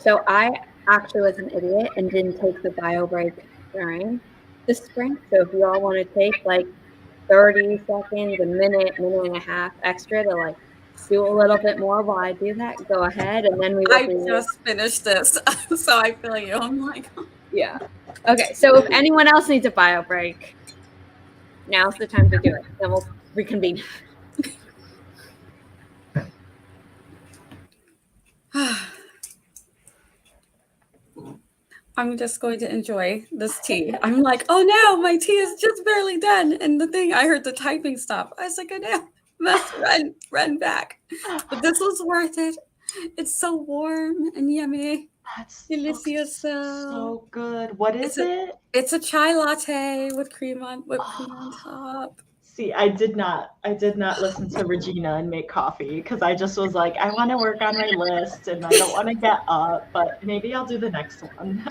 So I actually was an idiot and didn't take the bio break during the spring. So if you all want to take like 30 seconds, a minute and a half extra to like do a little bit more while I do that, go ahead. And then we will I just finished this, so I feel you. I'm like, yeah. Okay, so if anyone else needs a bio break, now's the time to do it. Then we'll reconvene. I'm just going to enjoy this tea. I'm like, oh no, my tea is just barely done. And the thing, I heard the typing stop. I was like, oh no, must run back. But this was worth it. It's so warm and yummy. That's Delicioso. so good. What is it? It's a chai latte with whipped cream on top. See, I did not listen to Regina and make coffee because I just was like, I want to work on my list and I don't want to get up, but maybe I'll do the next one.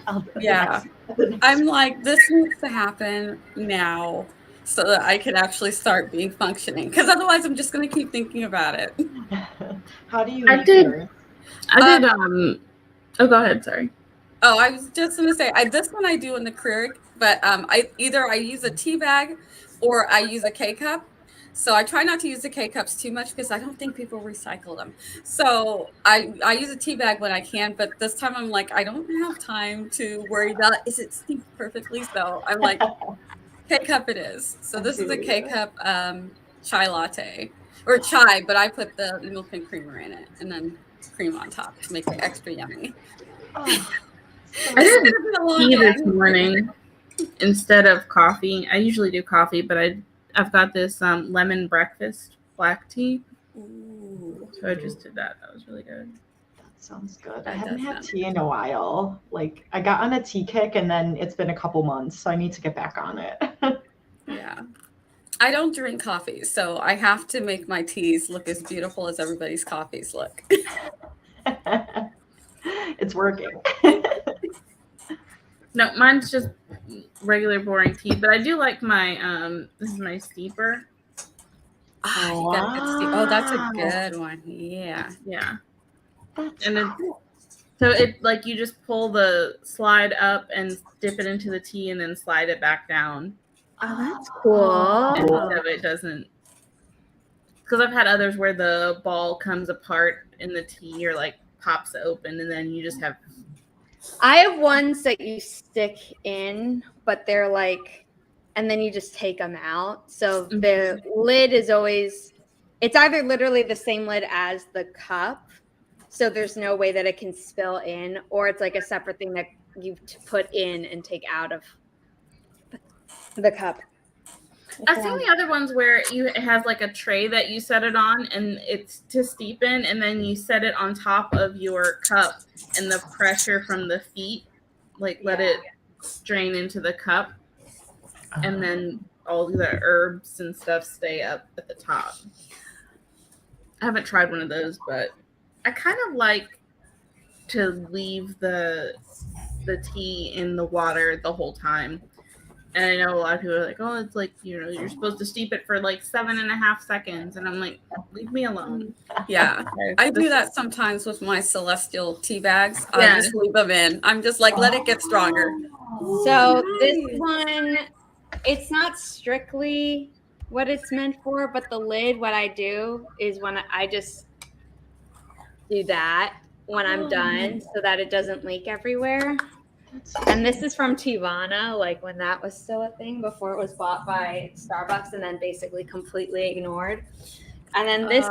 I'm like, this needs to happen now so that I can actually start being functioning, because otherwise I'm just going to keep thinking about it. How do you I did oh, go ahead, sorry. Oh, I was just going to say, this one I do in the Keurig, but I use a tea bag or I use a K-cup. So I try not to use the K-cups too much because I don't think people recycle them. So I use a tea bag when I can, but this time I'm like, I don't have time to worry about, is it steeped perfectly? So I'm like, K-cup it is. So this is a K-cup chai latte, or chai, but I put the milk and creamer in it and then cream on top to make it extra yummy. I did tea this morning instead of coffee. I usually do coffee, but I've got this lemon breakfast black tea. Ooh. So I just did that. That was really good. That sounds good. I haven't had tea in a while. Like, I got on a tea kick and then it's been a couple months, so I need to get back on it. Yeah. I don't drink coffee, so I have to make my teas look as beautiful as everybody's coffees look. It's working. No, mine's just regular boring tea, but I do like my this is my steeper. You got a good steep. Oh, that's a good one. Yeah. And so it like you just pull the slide up and dip it into the tea and then slide it back down. Oh, that's cool. Instead of it doesn't, because I've had others where the ball comes apart in the tea or like pops open and then you just have. I have ones that you stick in, but they're like, and then you just take them out. So the lid is always, it's either literally the same lid as the cup, so there's no way that it can spill in, or it's like a separate thing that you put in and take out of the cup. I've seen the other ones where it has like a tray that you set it on and it's to steepen, and then you set it on top of your cup and the pressure from the feet, like let it drain into the cup, and then all the herbs and stuff stay up at the top. I haven't tried one of those, but I kind of like to leave the tea in the water the whole time. And I know a lot of people are like, oh, it's like, you're supposed to steep it for like 7.5 seconds. And I'm like, leave me alone. Yeah. I do that sometimes with my celestial tea bags. I just leave them in. I'm just like, let it get stronger. So this one, it's not strictly what it's meant for, but the lid, what I do is when I just do that when I'm done so that it doesn't leak everywhere. And this is from Teavana, like when that was still a thing before it was bought by Starbucks and then basically completely ignored. And then this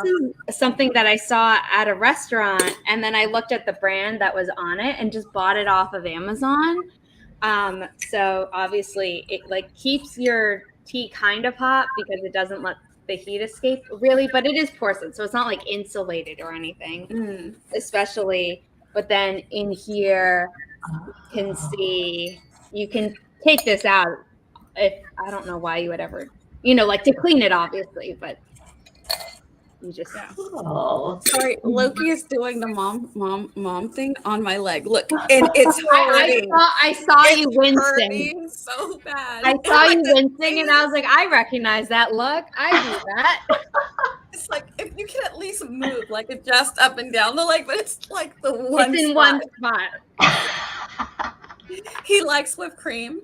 is something that I saw at a restaurant, and then I looked at the brand that was on it and just bought it off of Amazon. So obviously it like keeps your tea kind of hot because it doesn't let the heat escape really, but it is porcelain, so it's not like insulated or anything, especially. But then in here, you can see, you can take this out if, I don't know why you would ever, like to clean it obviously, but You just Oh. Sorry, Loki is doing the mom thing on my leg. Look, and it's hurting. I saw you wincing. Hurting so bad. I saw you wincing, and I was like, I recognize that look. I do that. It's like if you can at least move, like adjust up and down the leg, but it's like the one. It's in spot. one spot. He likes whipped cream.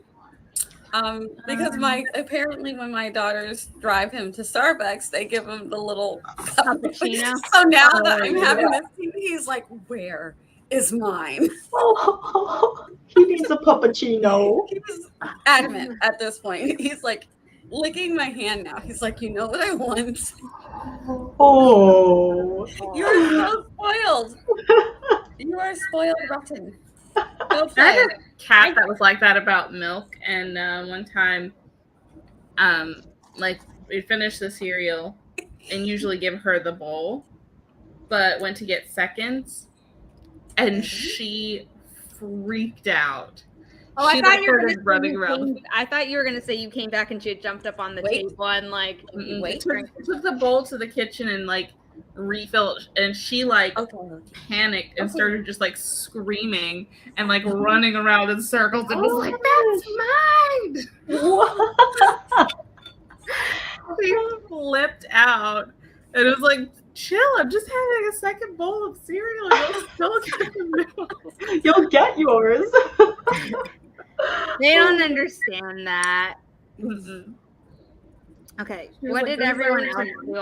Because apparently when my daughters drive him to Starbucks, they give him the little Cappuccino. So now that I'm having this, he's like, "Where is mine?" He needs a puppuccino. He was adamant at this point. He's like licking my hand now. He's like, "You know what I want?" Oh, You're so spoiled. You are spoiled rotten. Go I play. had a cat that was like that about milk, and one time, like we finished the cereal and usually give her the bowl, but went to get seconds, and she freaked out. Oh, I She, thought like, you were started running around. I thought you were gonna say you came back and she had jumped up on the table and like Took the bowl to the kitchen and like refilled, and she like panicked and started just like screaming and like running around in circles and was like, "That's mine!" what? She flipped out and it was like, "Chill! I'm just having a second bowl of cereal. You'll still get the milk." You'll get yours. They don't understand that. Mm-mm. Okay, She was what like, did "This is everyone else everything." do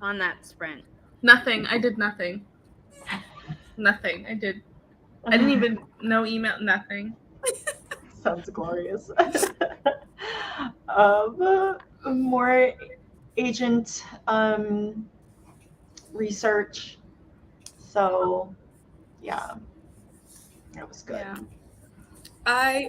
on that sprint? Nothing. I did nothing. Nothing. I didn't even no email. Nothing. Sounds glorious. More agent research. So, yeah, that was good. Yeah. I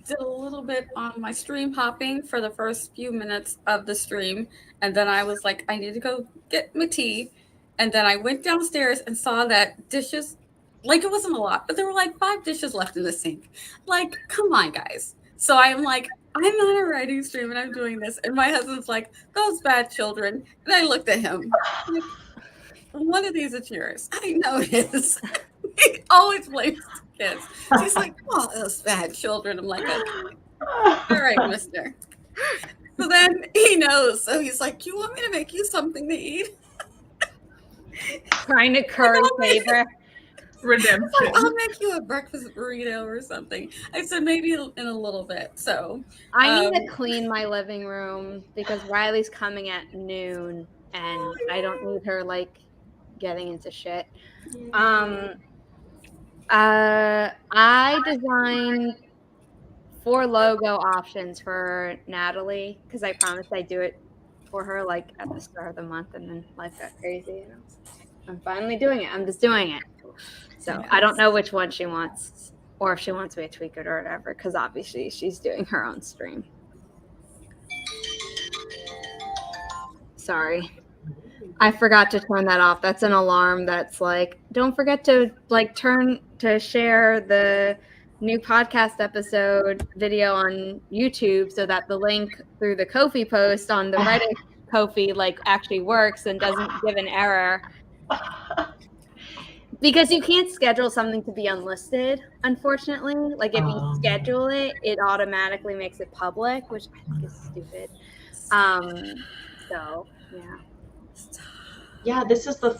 did a little bit on my stream hopping for the first few minutes of the stream, and then I was like, I need to go get my tea, and then I went downstairs and saw that dishes, like it wasn't a lot, but there were like 5 dishes left in the sink. Like, come on, guys. So I'm like, I'm on a writing stream and I'm doing this, and my husband's like, those bad children, and I looked at him like, one of these is yours. I know it is. He always blames the kids. He's like, oh, those bad children. I'm like, okay. All right, mister. So then he knows. So he's like, you want me to make you something to eat? Trying to curry favor. Redemption. I'll make you a breakfast burrito or something. I said, maybe in a little bit. So I need to clean my living room because Riley's coming at noon and I don't need her like getting into shit. I designed 4 logo options for Natalie because I promised I'd do it for her like at the start of the month, and then life got crazy and I'm finally doing it. I'm just doing it. So I don't know which one she wants or if she wants me to tweak it or whatever, because obviously she's doing her own stream. Sorry. I forgot to turn that off. That's an alarm that's like, don't forget to like share the new podcast episode video on YouTube so that the link through the Ko-fi post on the Reddit Ko-fi like actually works and doesn't give an error. Because you can't schedule something to be unlisted, unfortunately. Like if you schedule it, it automatically makes it public, which I think is stupid. So yeah. Yeah, this is the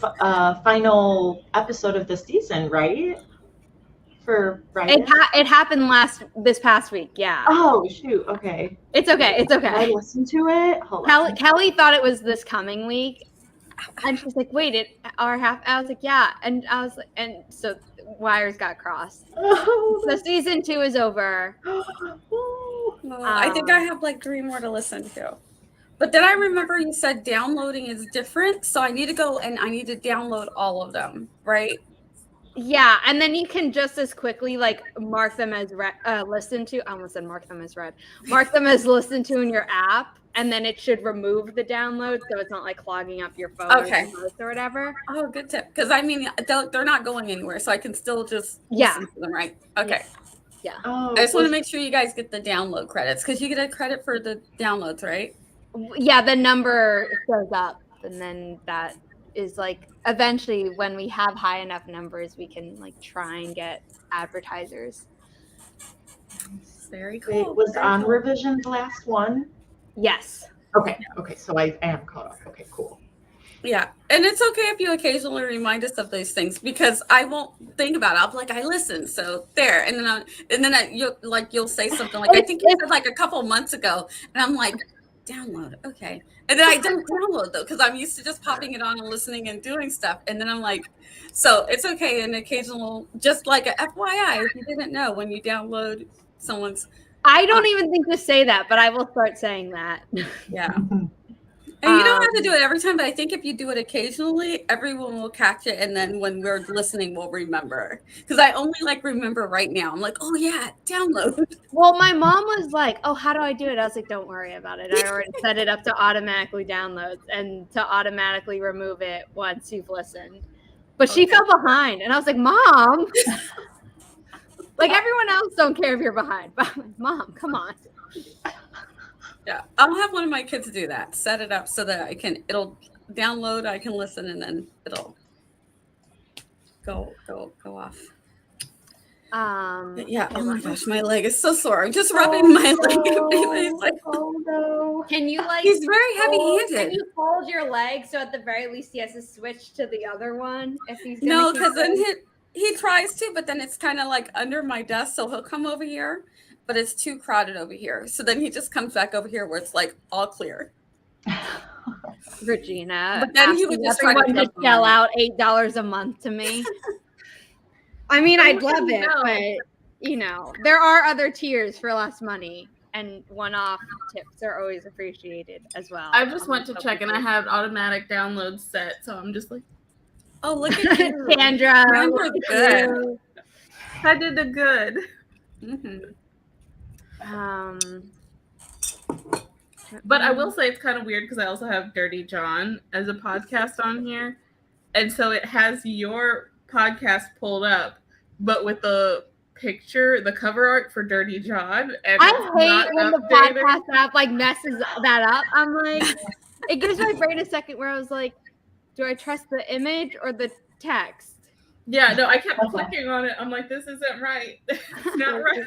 final episode of the season, right? For writing? It happened this past week, yeah. Oh shoot, okay. It's okay. It's okay. I listened to it. Hold on. Kelly thought it was this coming week, and she's like, "Wait, I was like, "Yeah," and I was like, and so wires got crossed. So season 2 is over. I think I have like 3 more to listen to. But then I remember you said downloading is different, so I need to go and I need to download all of them, right? Yeah, and then you can just as quickly like mark them as listened to. I almost said mark them as read. Mark them as listened to in your app, and then it should remove the download, so it's not like clogging up your phone or whatever. Oh, good tip. Because I mean, they're not going anywhere, so I can still just listen to them, right? Okay. Yeah. Oh, I just want to make sure you guys get the download credits because you get a credit for the downloads, right? Yeah, the number shows up. and then that is like eventually when we have high enough numbers, we can like try and get advertisers. Very Wait, cool. was Very On cool. Revision the last one? Yes. Okay, so I am caught up. Okay, cool. Yeah, and it's okay if you occasionally remind us of these things because I won't think about it. I'll be like, I listened, so there, and then you'll say something like, I think you said like a couple months ago, and I'm like, download, okay, and then I don't download though because I'm used to just popping it on and listening and doing stuff, and then I'm like, so it's okay. An occasional, just like a FYI, if you didn't know, when you download someone's, I don't even think to say that, but I will start saying that. yeah. And you don't have to do it every time, but I think if you do it occasionally, everyone will catch it. And then when we're listening, we'll remember. Because I only like remember right now. I'm like, oh yeah, download. Well, my mom was like, oh, how do I do it? I was like, don't worry about it. I already set it up to automatically download and to automatically remove it once you've listened. But she fell behind. And I was like, Mom, like everyone else don't care if you're behind. But I'm like, Mom, come on. Yeah, I'll have one of my kids do that. Set it up so that it'll download, I can listen, and then it'll go off. Yeah. Oh my gosh, my leg is so sore. I'm just rubbing my leg. Like, can you like? He's very heavy-handed. Can you hold your leg so at the very least he has to switch to the other one if he's gonna no, because then he tries to, but then it's kind of like under my desk, so he'll come over here. But it's too crowded over here. So then he just comes back over here where it's like all clear. Regina. But then he would just try to shell out $8 a month to me. I mean, I'd love it, but you know, there are other tiers for less money, and one-off tips are always appreciated as well. I just went to check and I have automatic downloads set, so I'm just like, oh, look at you. Candra. Good. I did the good. Mm-hmm. But I will say it's kind of weird because I also have Dirty John as a podcast on here. And so it has your podcast pulled up, but with the picture, the cover art for Dirty John. And I hate when the podcast app like messes that up. I'm like, it gives my brain a second where I was like, do I trust the image or the text? Yeah, no, I kept clicking on it. I'm like, this isn't right. It's not right.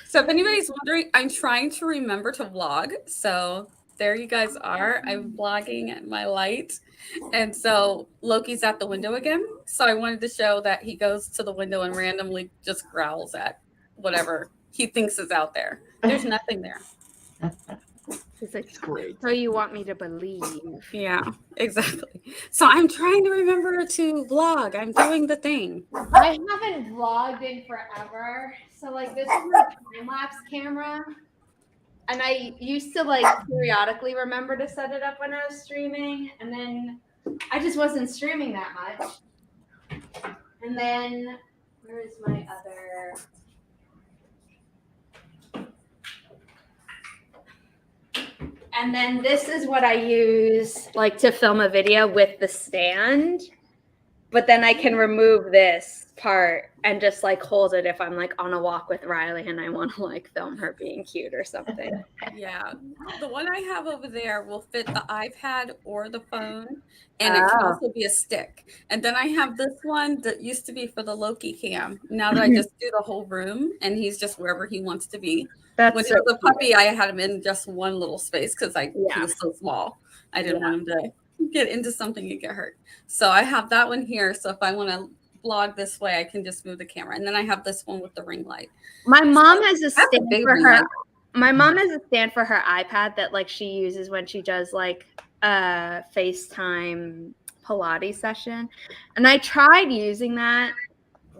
So if anybody's wondering, I'm trying to remember to vlog. So there you guys are. I'm vlogging at my light. And so Loki's at the window again. So I wanted to show that he goes to the window and randomly just growls at whatever he thinks is out there. There's nothing there. It's like, great. so you want me to believe. Yeah, exactly. So I'm trying to remember to vlog. I'm doing the thing. I haven't vlogged in forever. So like this is my time-lapse camera. And I used to like periodically remember to set it up when I was streaming. And then I just wasn't streaming that much. And then where is my other... And then this is what I use like to film a video with the stand. But then I can remove this part and just like hold it if I'm like on a walk with Riley and I want to like film her being cute or something. Yeah. The one I have over there will fit the iPad or the phone. And it can also be a stick. And then I have this one that used to be for the Loki cam. Now that I just do the whole room and he's just wherever he wants to be. That's when he was a puppy, I had him in just one little space because he was so small. I didn't want him to get into something and get hurt. So I have that one here. So if I want to vlog this way, I can just move the camera. And then I have this one with the ring light. My mom has a stand for her. Light. My mom has a stand for her iPad that like she uses when she does like a FaceTime Pilates session. And I tried using that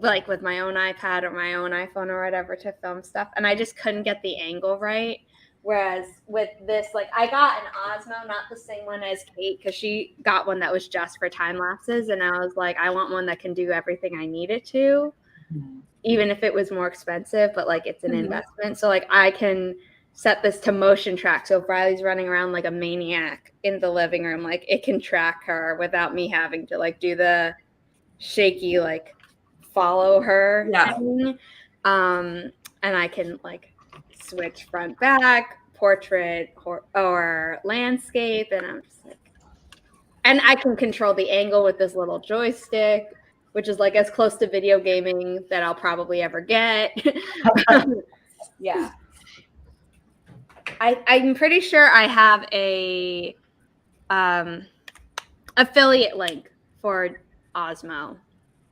like with my own iPad or my own iPhone or whatever to film stuff. And I just couldn't get the angle right. Whereas with this, like I got an Osmo, not the same one as Kate, because she got one that was just for time lapses. And I was like, I want one that can do everything I need it to, even if it was more expensive, but like it's an investment. So like I can set this to motion track. So if Riley's running around like a maniac in the living room, like it can track her without me having to like do the shaky, like follow her thing. And I can like switch front back, portrait or landscape, and I'm just like, and I can control the angle with this little joystick, which is like as close to video gaming that I'll probably ever get. Yeah. I'm pretty sure I have a affiliate link for Osmo,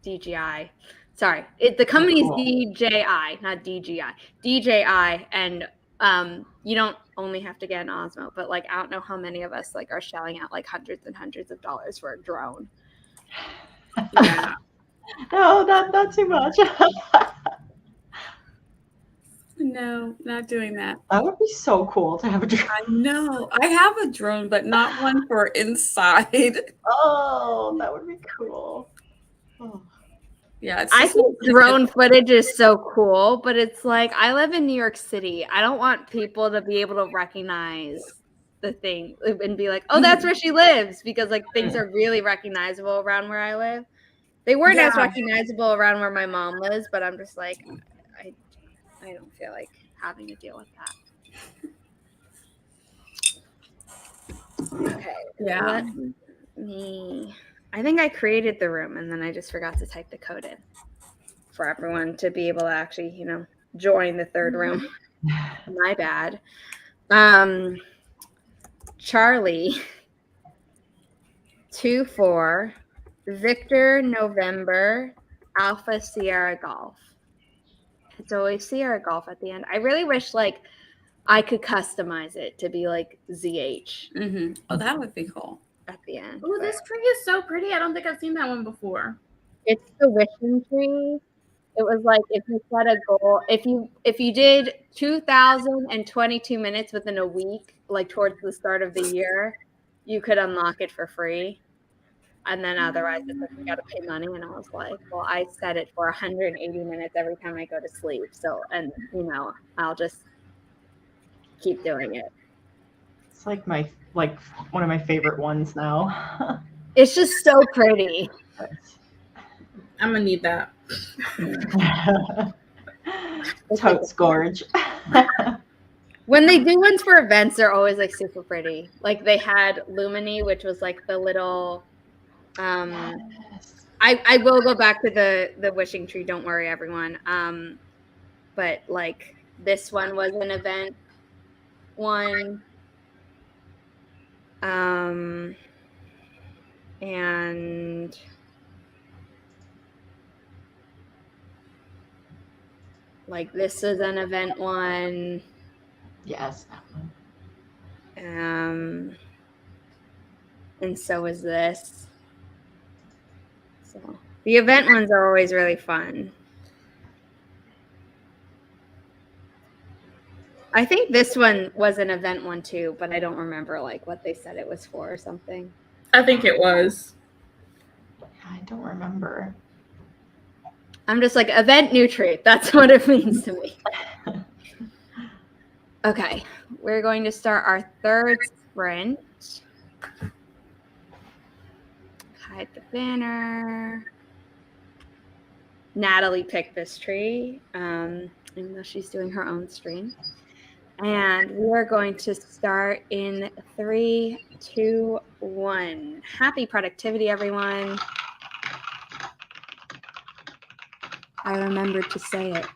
DJI. Sorry, the company is DJI, not DJI. DJI, and you don't only have to get an Osmo, but like I don't know how many of us like are shelling out like hundreds and hundreds of dollars for a drone. Yeah. No, not too much. No, not doing that. That would be so cool to have a drone. I know. I have a drone, but not one for inside. Oh, that would be cool. Oh. Yeah, it's I just think drone footage is so cool, but it's like I live in New York City. I don't want people to be able to recognize the thing and be like, "Oh, that's where she lives," because like things are really recognizable around where I live. They weren't as recognizable around where my mom lives, but I'm just like, I don't feel like having to deal with that. Okay. Yeah. Let me. I think I created the room and then I just forgot to type the code in for everyone to be able to actually, join the third room. My bad. Charlie 24 Victor November Alpha Sierra Golf. It's always Sierra Golf at the end. I really wish like I could customize it to be like ZH. Mm-hmm. Oh, that would be cool. At the end. Oh, this tree is so pretty. I don't think I've seen that one before. It's the wishing tree. It was like if you set a goal, if you did 2,022 minutes within a week, like towards the start of the year, you could unlock it for free. And then otherwise it's like you gotta pay money. And I was like, well, I set it for 180 minutes every time I go to sleep. So and I'll just keep doing it. It's like one of my favorite ones now. It's just so pretty. I'm gonna need that. Totes gorge. When they do ones for events, they're always like super pretty. Like they had Lumini, which was like the little I will go back to the wishing tree, don't worry everyone. But like this one was an event one. And like this is an event one. Yes, that one. And so is this. So the event ones are always really fun. I think this one was an event one too, but I don't remember like what they said it was for or something. I think it was. I don't remember. I'm just like event new tree. That's what it means to me. Okay, we're going to start our third sprint. Hide the banner. Natalie picked this tree, even though she's doing her own stream. And we are going to start in 3, 2, 1. Happy productivity, everyone. I remembered to say it.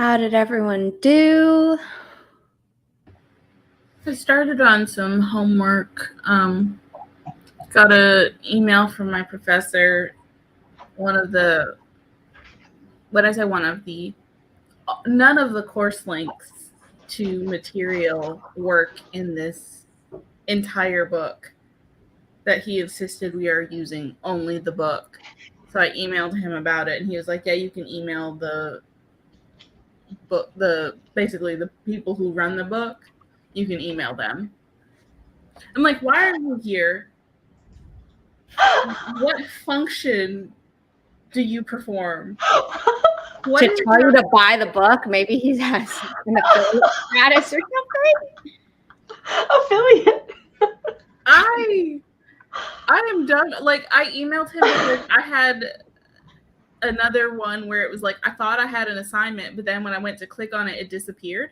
How did everyone do? I started on some homework. Got an email from my professor. None of the course links to material work in this entire book that he insisted we are using only the book. So I emailed him about it, and he was like, yeah, you can email the book, basically the people who run the book, you can email them. I'm like, why are you here? What function do you perform? To tell you to buy the book? Maybe he has an affiliate status or something. Affiliate. I am done. Like, I emailed him because I had another one where it was like, I thought I had an assignment, but then when I went to click on it, it disappeared.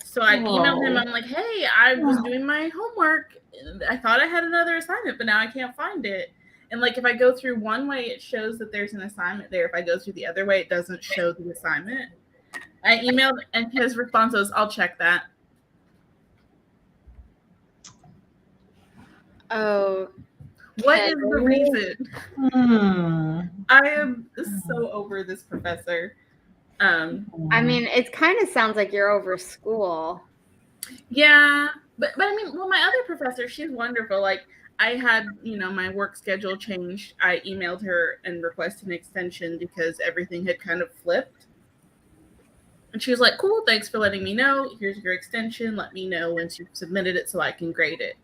So I emailed him. I'm like, hey, I was doing my homework. I thought I had another assignment, but now I can't find it. And like, if I go through one way, it shows that there's an assignment there. If I go through the other way, it doesn't show the assignment. I emailed, and his response was, I'll check that. Oh. What is the reason? I am so over this professor. I mean, it kind of sounds like you're over school. Yeah, but I mean, well, my other professor, she's wonderful. Like, I had, my work schedule changed. I emailed her and requested an extension because everything had kind of flipped. And she was like, cool, thanks for letting me know. Here's your extension. Let me know once you've submitted it so I can grade it.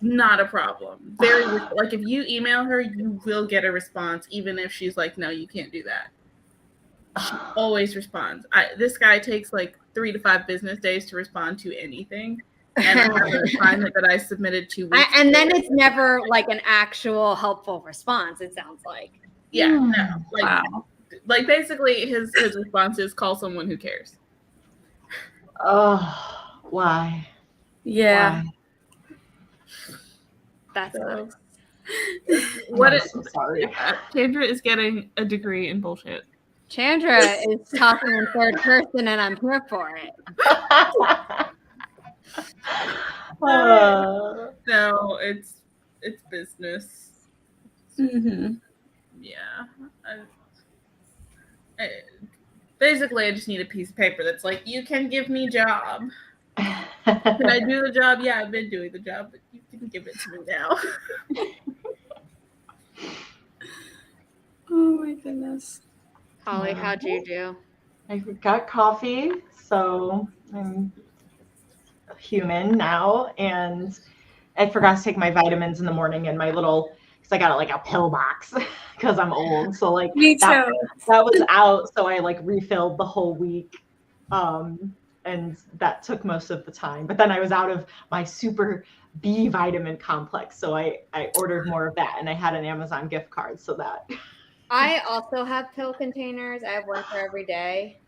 Not a problem. Very, like, if you email her, you will get a response, even if she's like, no, you can't do that. She always responds. This guy takes like 3 to 5 business days to respond to anything. And I have an assignment that I submitted 2 weeks and ago. then it's never like an actual helpful response, it sounds like. Yeah, no. Like basically his response is call someone who cares. Oh, why? Yeah. Why? That's nice. I'm so sorry. Candra is getting a degree in bullshit. Chandra is talking in third person, and I'm here for it. No, it's business. Mm-hmm. Yeah. Basically, I just need a piece of paper that's like, you can give me a job. Can I do the job? Yeah, I've been doing the job, but you can give it to me now. Oh my goodness. Holly, how'd you do? I got coffee, so I'm human now, and I forgot to take my vitamins in the morning in my little, because I got like a pill box because I'm old, so like Me too. that was out, so I like refilled the whole week, and that took most of the time. But then I was out of my super B vitamin complex, so I ordered more of that, and I had an Amazon gift card, so that. I also have pill containers. I have one for every day.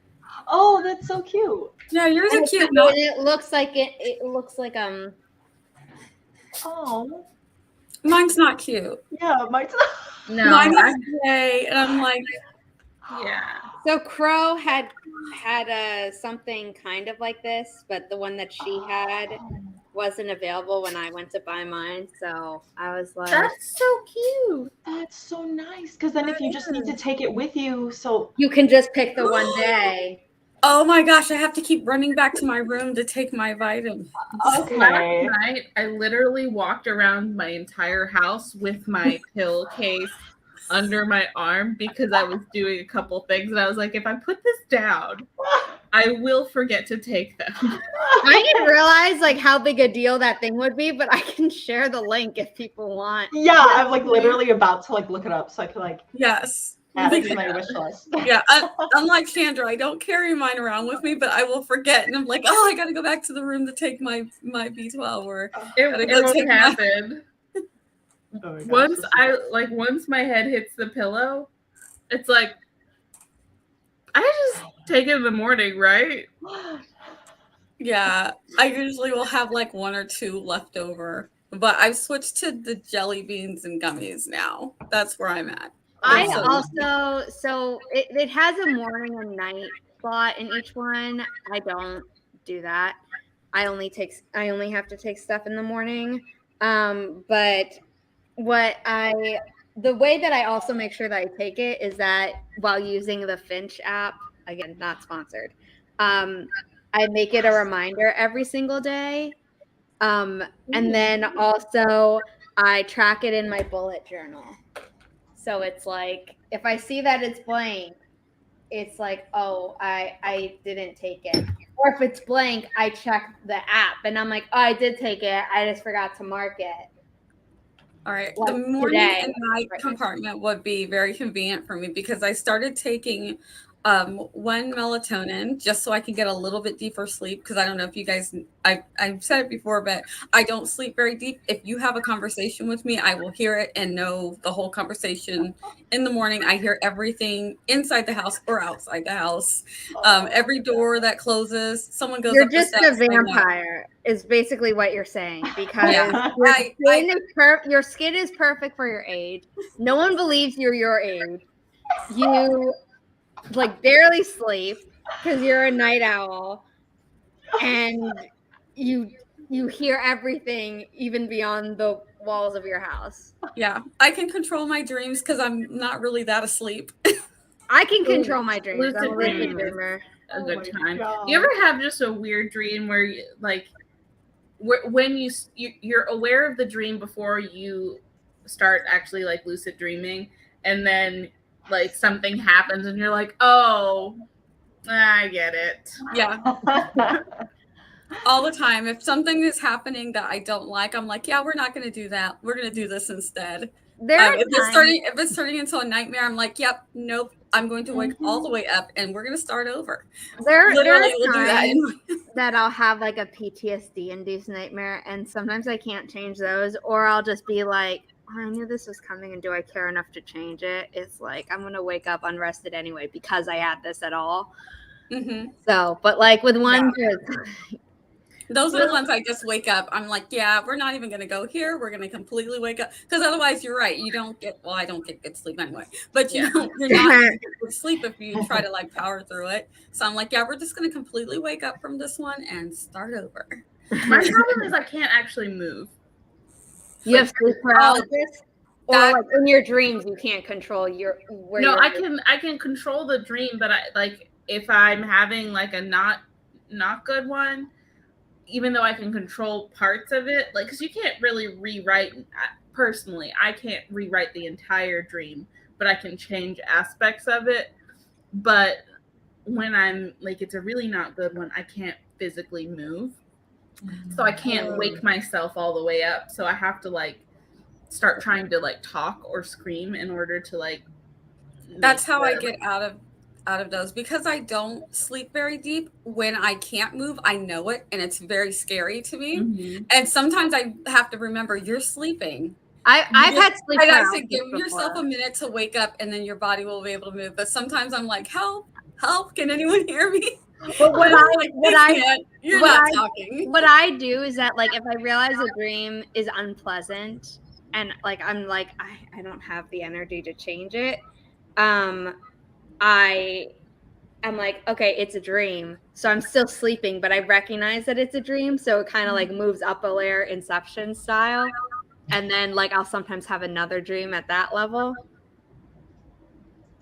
Oh, that's so cute. Yeah, yours are cute. No, it looks like it looks like Oh, Mine's not cute. yeah, mine's not. No, Mine is gray, and I'm like, yeah. So Crow had something kind of like this, but the one that she had wasn't available when I went to buy mine. So I was like, That's so cute. That's so nice, because then if you just need to take it with you, so you can just pick the one day. oh my gosh, I have to keep running back to my room to take my vitamin. okay. Last night, I literally walked around my entire house with my pill case under my arm because I was doing a couple things, and I was like, if I put this down, I will forget to take them. I didn't realize like how big a deal that thing would be, but I can share the link if people want. Yeah, I'm like literally about to like look it up so I can like Yes. add it to my wish list. Yeah, unlike Candra, I don't carry mine around with me, but I will forget, and I'm like, oh, I got to go back to the room to take my B12, or It won't happen. Oh my gosh, Once my head hits the pillow, it's like, I just take it in the morning, right? Yeah, I usually will have like 1 or 2 left over, but I've switched to the jelly beans and gummies now. That's where I'm at. I So- also, so it has a morning and night slot in each one. I don't do that. I only have to take stuff in the morning. But the way that I also make sure that I take it is that while using the Finch app, again, not sponsored, I make it a reminder every single day. And then also I track it in my bullet journal. So it's like, if I see that it's blank, it's like, oh, I didn't take it. Or if it's blank, I check the app and I'm like, oh, I did take it. I just forgot to mark it. All right. Like The morning today, and night right. compartment would be very convenient for me because I started taking one melatonin just so I can get a little bit deeper sleep. Because I don't know if you guys, I've said it before, but I don't sleep very deep. If you have a conversation with me, I will hear it and know the whole conversation. In the morning, I hear everything inside the house or outside the house. Every door that closes, someone goes You're up the just steps. a vampire, is basically what you're saying, because Yeah. your skin is perfect for your age. No one believes you're your age. You like barely sleep because you're a night owl, and you hear everything even beyond the walls of your house. Yeah, I can control my dreams because I'm not really that asleep. I can control my dreams. Lucid I'm a lucid dreaming is dreamer. a Oh good my time. God. You ever have just a weird dream where you, like when you're aware of the dream before you start actually like lucid dreaming, and then like something happens and you're like, oh, I get it. Yeah, all the time. If something is happening that I don't like, I'm like, yeah, we're not going to do that. We're going to do this instead. There are If times, it's turning into a nightmare, I'm like, yep, nope. I'm going to wake all the way up, and we're going to start over. there Literally, are we'll do that. times that I'll have like a PTSD induced nightmare, and sometimes I can't change those, or I'll just be like, oh, I knew this was coming, and do I care enough to change it? It's like I'm gonna wake up unrested anyway because I had this at all. Mm-hmm. So, but like with one, Those are the ones I just wake up. I'm like, yeah, we're not even going to go here. We're going to completely wake up. Because otherwise, you're right. You don't get, well, I don't get good sleep anyway. But you're not going to get good sleep if you try to like power through it. So I'm like, yeah, we're just going to completely wake up from this one and start over. My problem is I can't actually move. you have sleep paralysis, or that- like in your dreams you can't control where. No, you're I can control the dream, but I like if I'm having like a not good one, even though I can control parts of it, like, because you can't really rewrite, personally, I can't rewrite the entire dream, but I can change aspects of it. But when I'm like, it's a really not good one, I can't physically move. So I can't wake myself all the way up. So I have to like start trying to like talk or scream in order to like. That's how I get out of those, because I don't sleep very deep. When I can't move, I know it, and it's very scary to me. Mm-hmm. And sometimes I have to remember, you're sleeping. I've had sleep And I paralysis say, give yourself before. a minute to wake up, and then your body will be able to move. But sometimes I'm like, help, can anyone hear me? But what you're not talking. What I do is that, like, if I realize a dream is unpleasant and like I'm like I don't have the energy to change it, I am like, okay, it's a dream. So I'm still sleeping, but I recognize that it's a dream. So it kind of like moves up a layer, Inception style. And then like I'll sometimes have another dream at that level.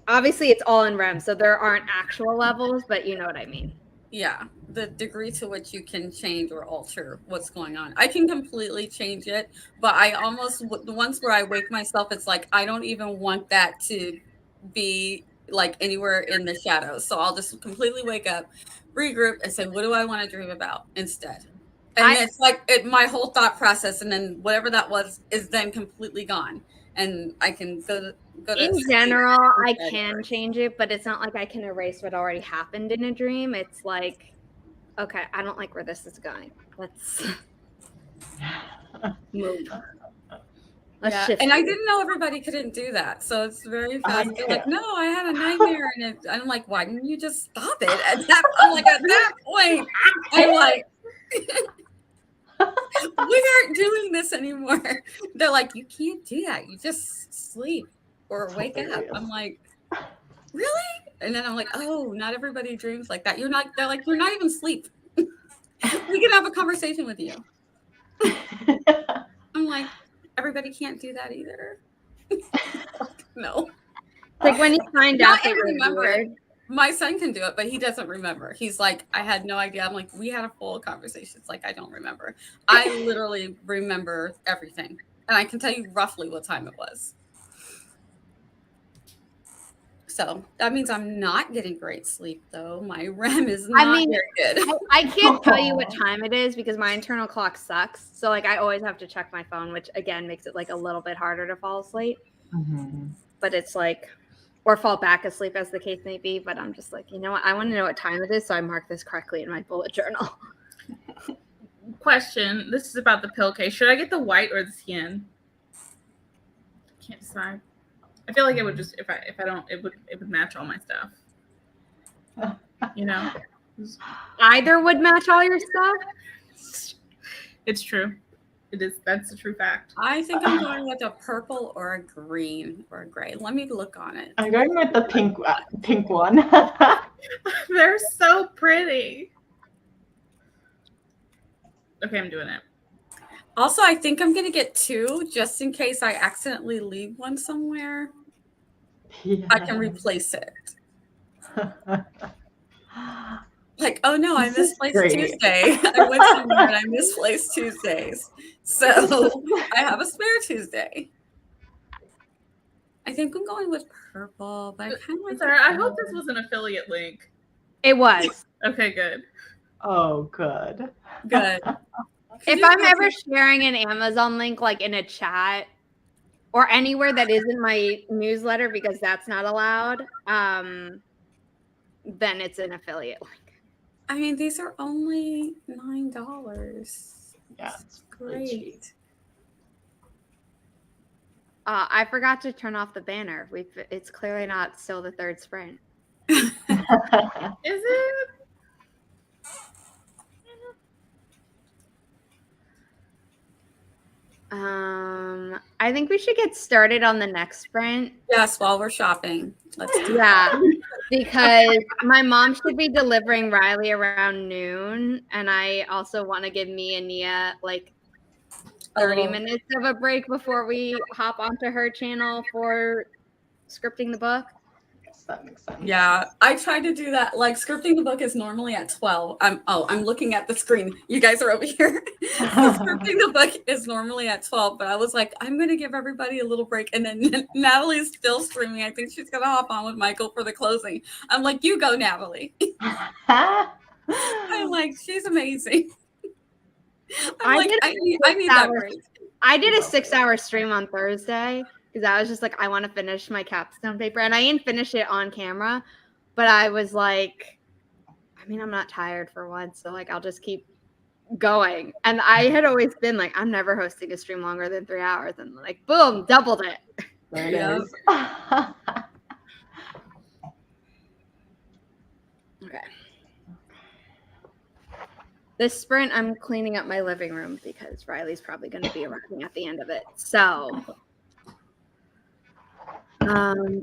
Obviously it's all in REM, so there aren't actual levels, but you know what I mean. Yeah, the degree to which you can change or alter what's going on. I can completely change it, but I almost, the ones where I wake myself, it's like I don't even want that to be like anywhere in the shadows. So I'll just completely wake up, regroup, and say, what do I want to dream about instead? And it's like my whole thought process, and then whatever that was is then completely gone. And I can go to in general, I can change it, but it's not like I can erase what already happened in a dream. It's like, okay, I don't like where this is going. Let's move. Let's shift. And I didn't know everybody couldn't do that. So it's very fast. They're like, no, I had a nightmare. And I'm like, why didn't you just stop it? At that point, I'm like, we aren't doing this anymore. They're like, you can't do that. You just sleep. or That's wake up. hilarious. I'm like, really? And then I'm like, oh, not everybody dreams like that. They're like, you're not even asleep. We can have a conversation with you. I'm like, everybody can't do that either. No. Like when you find out that you're remember weird. it. My son can do it, but he doesn't remember. He's like, I had no idea. I'm like, we had a full conversation. It's like, I don't remember. I literally remember everything. And I can tell you roughly what time it was. So that means I'm not getting great sleep, though. My REM is not very good. I can't tell you what time it is because my internal clock sucks. So like I always have to check my phone, which again makes it like a little bit harder to fall asleep. Mm-hmm. But it's like, or fall back asleep as the case may be. But I'm just like, you know what? I want to know what time it is, so I mark this correctly in my bullet journal. Question. This is about the pill case. Should I get the white or the skin? Can't decide. I feel like it would just if I don't it would match all my stuff. You know? Either would match all your stuff. It's true. That's a true fact. I think I'm going with a purple or a green or a gray. Let me look on it. I'm going with the pink one. They're so pretty. Okay, I'm doing it. Also, I think I'm going to get 2 just in case I accidentally leave one somewhere. Yeah. I can replace it. Like, oh no, I misplaced Tuesday. I went somewhere and I misplaced Tuesdays. So I have a spare Tuesday. I think I'm going with purple, but I kind of like Sarah, I hope this was an affiliate link. It was. Okay, good. Oh, good. good. If I'm ever sharing an Amazon link like in a chat or anywhere that isn't my newsletter because that's not allowed, then it's an affiliate link. I mean, these are only $9. Yeah, it's great. I forgot to turn off the banner. It's clearly not still the third sprint. Is it? I think we should get started on the next sprint. Yes, while we're shopping. Let's do Yeah, because my mom should be delivering Riley around noon, and I also want to give me and Nia like 30 minutes of a break before we hop onto her channel for scripting the book. That makes sense. Yeah, I tried to do that. Like scripting the book is normally at 12. I'm looking at the screen. You guys are over here. Scripting the book is normally at 12, but I was like, I'm gonna give everybody a little break. And then Natalie's still streaming. I think she's gonna hop on with Michael for the closing. I'm like, you go, Natalie. I'm like, she's amazing. I need that break. I did a 6-hour stream on Thursday. Because I was just like, I want to finish my capstone paper. And I didn't finish it on camera. But I was like, I mean, I'm not tired for once. So, like, I'll just keep going. And I had always been like, I'm never hosting a stream longer than 3 hours. And, like, boom, doubled it. There it is. Okay. This sprint, I'm cleaning up my living room because Riley's probably going to be arriving at the end of it. So...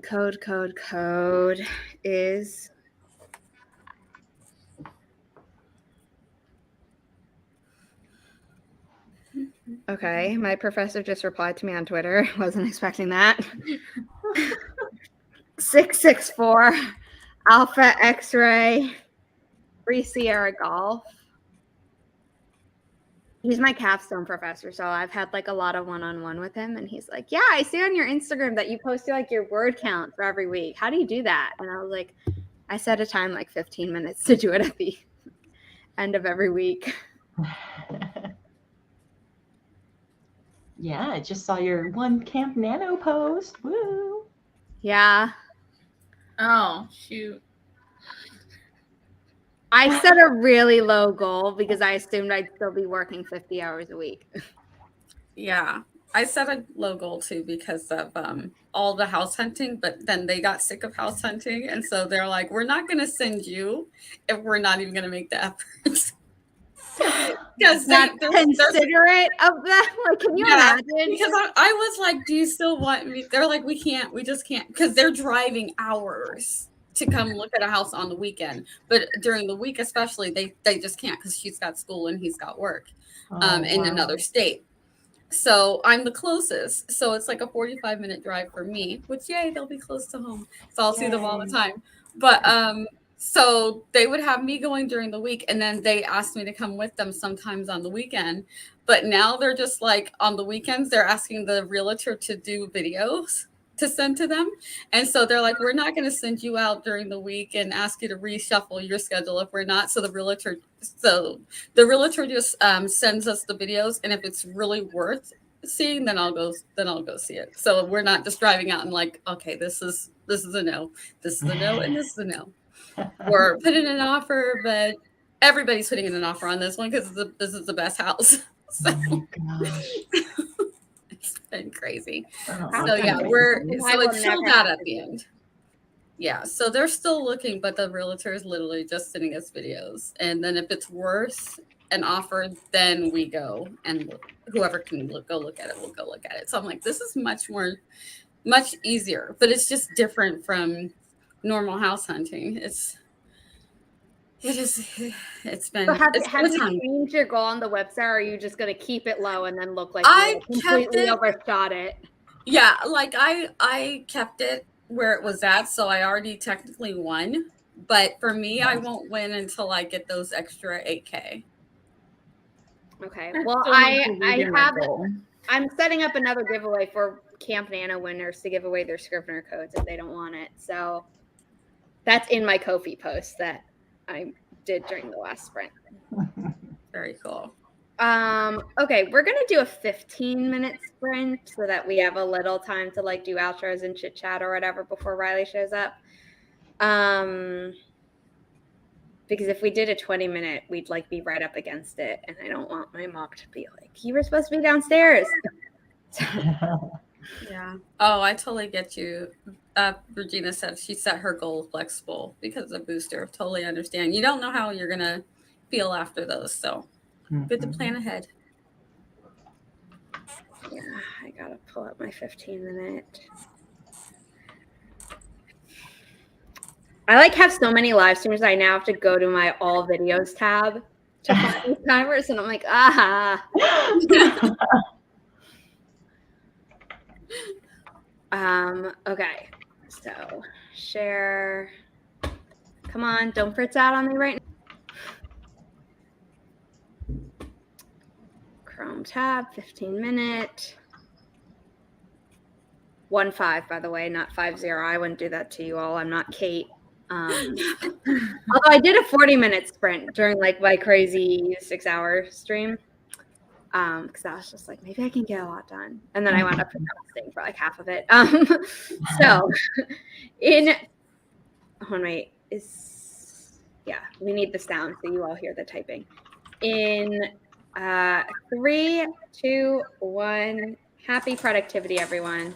code is okay. My professor just replied to me on Twitter. Wasn't expecting that. 664 Alpha X-ray 3 Sierra Golf. He's my capstone professor, so I've had like a lot of one-on-one with him, and he's like, yeah, I see on your Instagram that you posted like your word count for every week. How do you do that? And I was like, I set a time like 15 minutes to do it at the end of every week. Yeah, I just saw your one Camp Nano post. Woo! Yeah. Oh, shoot. I set a really low goal because I assumed I'd still be working 50 hours a week. Yeah, I set a low goal too because of all the house hunting, but then they got sick of house hunting. And so they're like, we're not going to send you if we're not even going to make the effort. because not considerate of that. Like, can you imagine? Because I was like, do you still want me? They're like, we just can't, because they're driving hours to come look at a house on the weekend. But during the week, especially, they just can't because she's got school and he's got work in another state. So I'm the closest. So it's like a 45-minute drive for me, which, yay, they'll be close to home. So I'll see them all the time. But so they would have me going during the week, and then they asked me to come with them sometimes on the weekend. But now they're just like, on the weekends, they're asking the realtor to do videos to send to them. And so they're like, we're not going to send you out during the week and ask you to reshuffle your schedule if we're not. So the realtor just sends us the videos. And if it's really worth seeing, then I'll go see it. So we're not just driving out and like, okay, this is a no, this is a no, and this is a no. We're putting in an offer, but everybody's putting in an offer on this one because this is the best house. So. Oh my gosh. It's been crazy. So yeah, it's chilled out at the end. Yeah, so they're still looking, but the realtor is literally just sending us videos. And then if it's worth an offer, then we go, and whoever can go look at it will go look at it. So I'm like, this is much easier, but it's just different from normal house hunting. It's been. So have you changed your goal on the website, or are you just going to keep it low and then look like I you completely overshot it? Yeah, like I kept it where it was at, so I already technically won. But for me, I won't win until I get those extra 8K. Okay. Well, I'm setting up another giveaway for Camp Nana winners to give away their Scrivener codes if they don't want it. So that's in my Ko-fi post that I did during the last sprint. Very cool. Okay, we're gonna do a 15-minute sprint so that we have a little time to like do outros and chit chat or whatever before Riley shows up. Because if we did a 20-minute, we'd like be right up against it, and I don't want my mom to be like, "You were supposed to be downstairs." Yeah. Oh, I totally get you. Regina said she set her goal flexible because of booster. Totally understand. You don't know how you're gonna feel after those, so good to plan ahead. Yeah, I gotta pull up my 15-minute. I have so many live streams. I now have to go to my all videos tab to find these timers, and I'm like, Okay, so share. Come on, don't fritz out on me right now. Chrome tab, 15-minute. 1-5, by the way, not 50. I wouldn't do that to you all. I'm not Kate. Although I did a 40-minute sprint during my crazy 6-hour stream. Because I was just like, maybe I can get a lot done. And then I wound up staying for half of it. So we need the sound so you all hear the typing. In 3, 2, 1, happy productivity, everyone.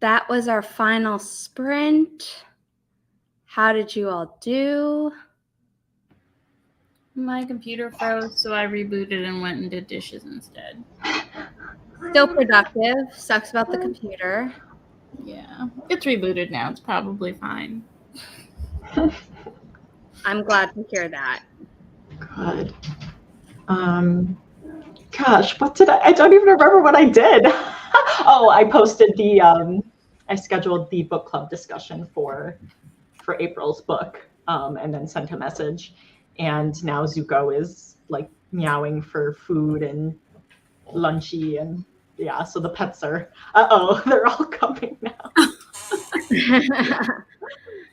That was our final sprint. How did you all do? My computer froze, so I rebooted and went and did dishes instead. Still productive. Sucks about the computer. Yeah, it's rebooted now. It's probably fine. I'm glad to hear that. Good. Gosh, what did I don't even remember what I did. Oh, I posted the I scheduled the book club discussion for April's book. and then sent a message. And now Zuko is like meowing for food and lunchy, and yeah, so the pets are, they're all coming now.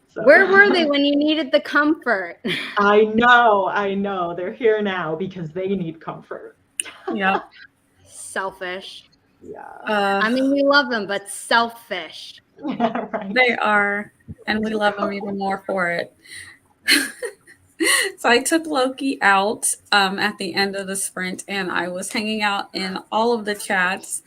So. Where were they when you needed the comfort? I know. They're here now because they need comfort. Yeah. Selfish. Yeah. I mean, we love them, but selfish. Yeah, right. They are, and we love them even more for it. So I took Loki out at the end of the sprint, and I was hanging out in all of the chats.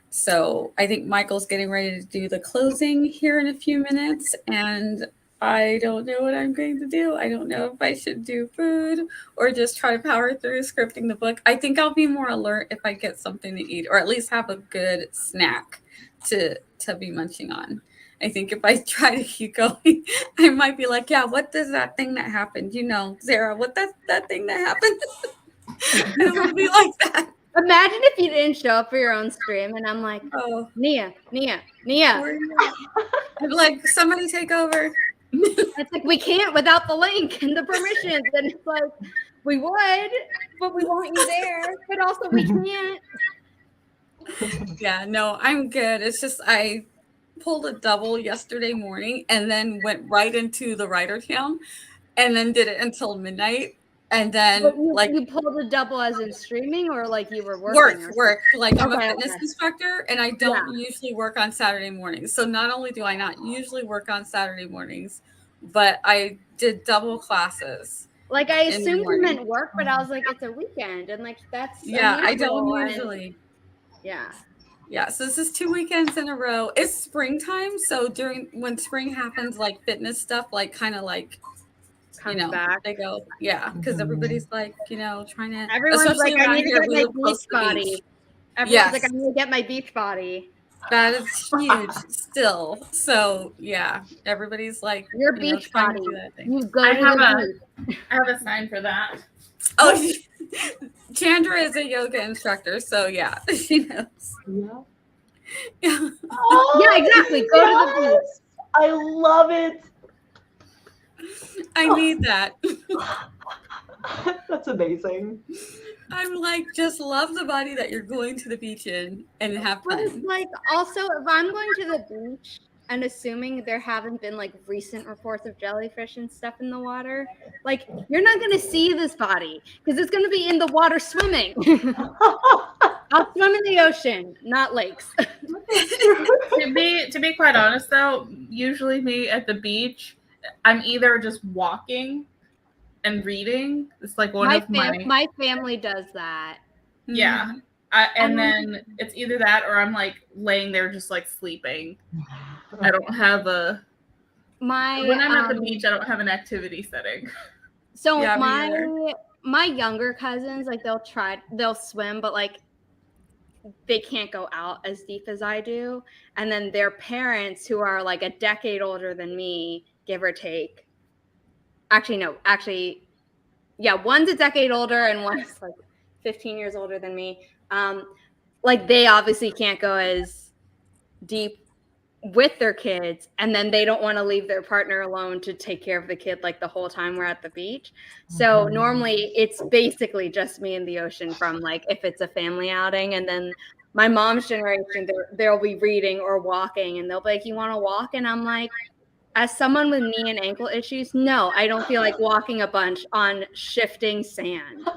So I think Michael's getting ready to do the closing here in a few minutes, and I don't know what I'm going to do. I don't know if I should do food or just try to power through scripting the book. I think I'll be more alert if I get something to eat, or at least have a good snack to be munching on. I think if I try to keep going, I might be like, yeah, what does that thing that happened? You know, Sarah, what that thing that happened? I don't want to be like that. Imagine if you didn't show up for your own stream and I'm like, Oh, Nia. I'm like, somebody take over. It's like, we can't without the link and the permissions. And it's like, we would, but we want you there. But also we can't. Yeah, no, I'm good. It's just I pulled a double yesterday morning and then went right into the writer town and then did it until midnight. And then you pulled a double as in streaming, or like you were working? Work. Like I'm a fitness instructor, and I don't usually work on Saturday mornings. So not only do I not usually work on Saturday mornings, but I did double classes. Like I assumed you meant work, but I was like, it's a weekend, and like that's I don't usually. Yeah, so this is 2 weekends in a row. It's springtime, so when spring happens, like fitness stuff, like kind of like comes back. They go, because everybody's like, trying to. Everyone's like, I need to get my beach body. Everyone's like, I need to get my beach body. That is huge still. So yeah, everybody's like, your beach body. You go. I have a sign for that. Oh, Candra is a yoga instructor, so yeah, she knows. Yeah. Yeah, exactly. Go to the beach. I love it. I need that. That's amazing. I'm like, just love the body that you're going to the beach in and have fun. But it's like, also, if I'm going to the beach and assuming there haven't been like recent reports of jellyfish and stuff in the water, like you're not going to see this body because it's going to be in the water swimming. I'll swim in the ocean, not lakes. To be quite honest, though, usually me at the beach, I'm either just walking and reading. It's like my family does that. Yeah. And then it's either that or I'm like laying there just like sleeping. I don't have when I'm at the beach, I don't have an activity setting. So my younger cousins, like they'll swim, but like they can't go out as deep as I do. And then their parents, who are like a decade older than me, give or take. One's a decade older and one's like 15 years older than me. Like they obviously can't go as deep with their kids, and then they don't want to leave their partner alone to take care of the kid like the whole time we're at the beach. So normally it's basically just me in the ocean from like if it's a family outing, and then my mom's generation, they'll be reading or walking, and they'll be like, you want to walk? And I'm like, as someone with knee and ankle issues, no, I don't feel like walking a bunch on shifting sand.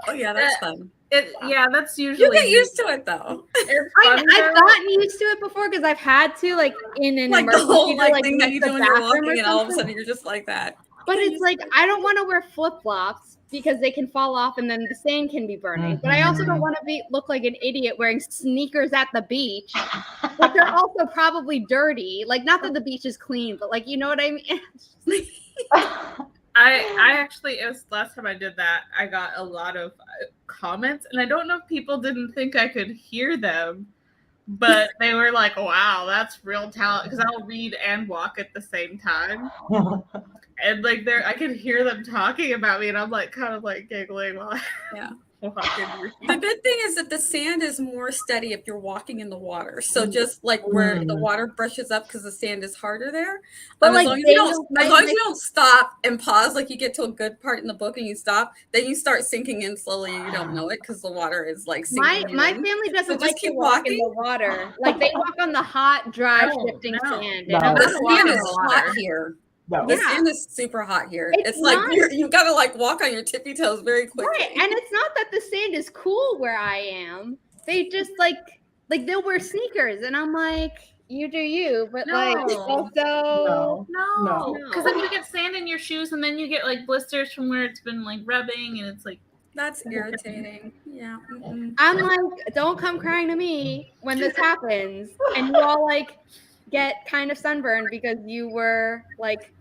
Oh yeah, that's fun. That's usually. You get used to it though. I've gotten used to it before because I've had to like in an like emergency the whole like thing that you do when you're walking, and all of a something. sudden you're just like that. But it's like I don't want to wear flip flops because they can fall off and then the sand can be burning. But I also don't want to look like an idiot wearing sneakers at the beach, but they're also probably dirty. Like not that the beach is clean, but like you know what I mean. I actually, it was last time I did that, I got a lot of comments, and I don't know if people didn't think I could hear them, but they were like, wow, that's real talent, because I'll read and walk at the same time. And like I could hear them talking about me, and I'm like kind of like giggling while The good thing is that the sand is more steady if you're walking in the water. So just like where the water brushes up because the sand is harder there. But as like long as you don't stop and pause, like you get to a good part in the book and you stop, then you start sinking in slowly and you don't know it because the water is like sinking my in. family doesn't So like to walk in the water. Like they walk on the hot, dry, shifting sand. No. And The sand is hot here. No. The sand is super hot here. It's like not- you've got to like walk on your tippy toes very quickly. Right. And it's not that the sand is cool where I am. They just like they'll wear sneakers and I'm like, you do you, but like also No, because then you get sand in your shoes and then you get like blisters from where it's been like rubbing and it's like that's irritating. Yeah. I'm like, don't come crying to me when this happens and you all like get kind of sunburned because you were like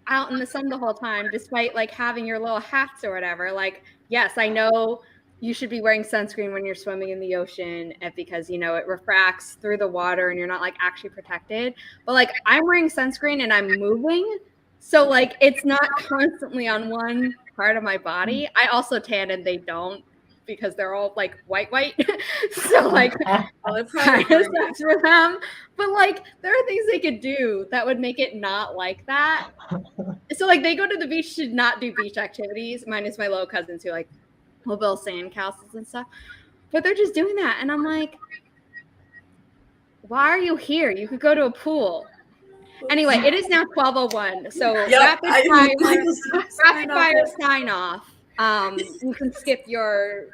out in the sun the whole time despite like having your little hats or whatever. Like, yes, I know you should be wearing sunscreen when you're swimming in the ocean because it refracts through the water and you're not like actually protected, but like I'm wearing sunscreen and I'm moving, so like it's not constantly on one part of my body. I also tan and they don't because they're all like white so like kind of sucks for them, but like there are things they could do that would make it not like that. So like they go to the beach to not do beach activities, minus my little cousins who like will build sand castles and stuff, but they're just doing that and I'm like, why are you here? You could go to a pool. Anyway, it is now 12:01, so rapid fire sign off. You can skip your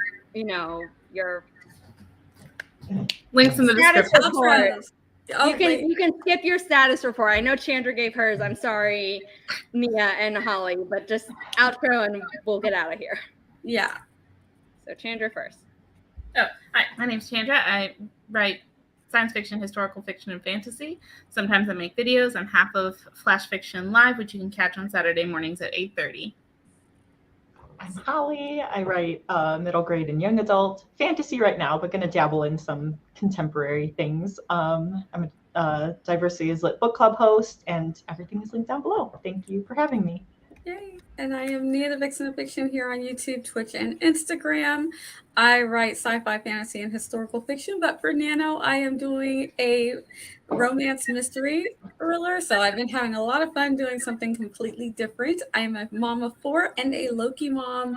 links in the description. You can skip your status report. I know Chandra gave hers. I'm sorry, Nia and Holly, but just outro and we'll get out of here. Yeah. So Chandra first. Oh, hi, my name's Chandra. I write science fiction, historical fiction, and fantasy. Sometimes I make videos. I'm half of Flash Fiction Live, which you can catch on Saturday mornings at 8:30. I'm Holly. I write middle grade and young adult fantasy right now, but going to dabble in some contemporary things. I'm a Diversity is Lit book club host, and everything is linked down below. Thank you for having me. Yay. And I am Nia the Vixen of Fiction here on YouTube, Twitch, and Instagram. I write sci-fi, fantasy, and historical fiction, but for Nano, I am doing a romance mystery thriller. So I've been having a lot of fun doing something completely different. I am a mom of 4 and a Loki mom,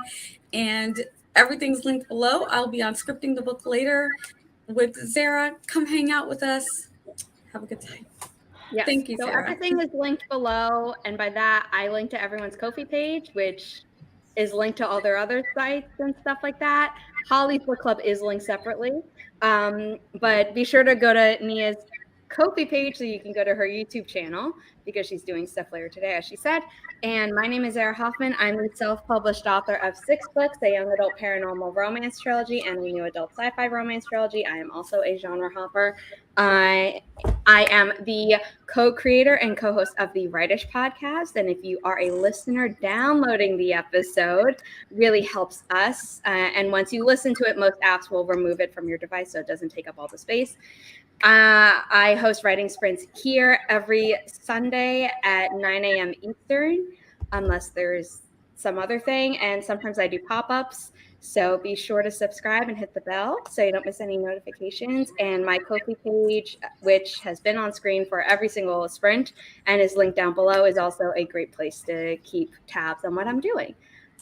and everything's linked below. I'll be on Scripting the Book later with Zara. Come hang out with us. Have a good time. Yes. Thank you, so Sarah. Everything is linked below, and by that I link to everyone's Ko-fi page, which is linked to all their other sites and stuff like that. Holly's book club is linked separately, but be sure to go to Nia's Ko-fi page so you can go to her YouTube channel because she's doing stuff later today, as she said. And my name is Zara Hoffman. I'm the self-published author of 6 books, a young adult paranormal romance trilogy and a new adult sci-fi romance trilogy. I am also a genre hopper. I am the co-creator and co-host of the Writish podcast. And if you are a listener, downloading the episode really helps us. And once you listen to it, most apps will remove it from your device so it doesn't take up all the space. I host writing sprints here every Sunday at 9 a.m. Eastern, unless there's some other thing. And sometimes I do pop-ups. So be sure to subscribe and hit the bell so you don't miss any notifications. And my Ko-fi page, which has been on screen for every single sprint and is linked down below, is also a great place to keep tabs on what I'm doing.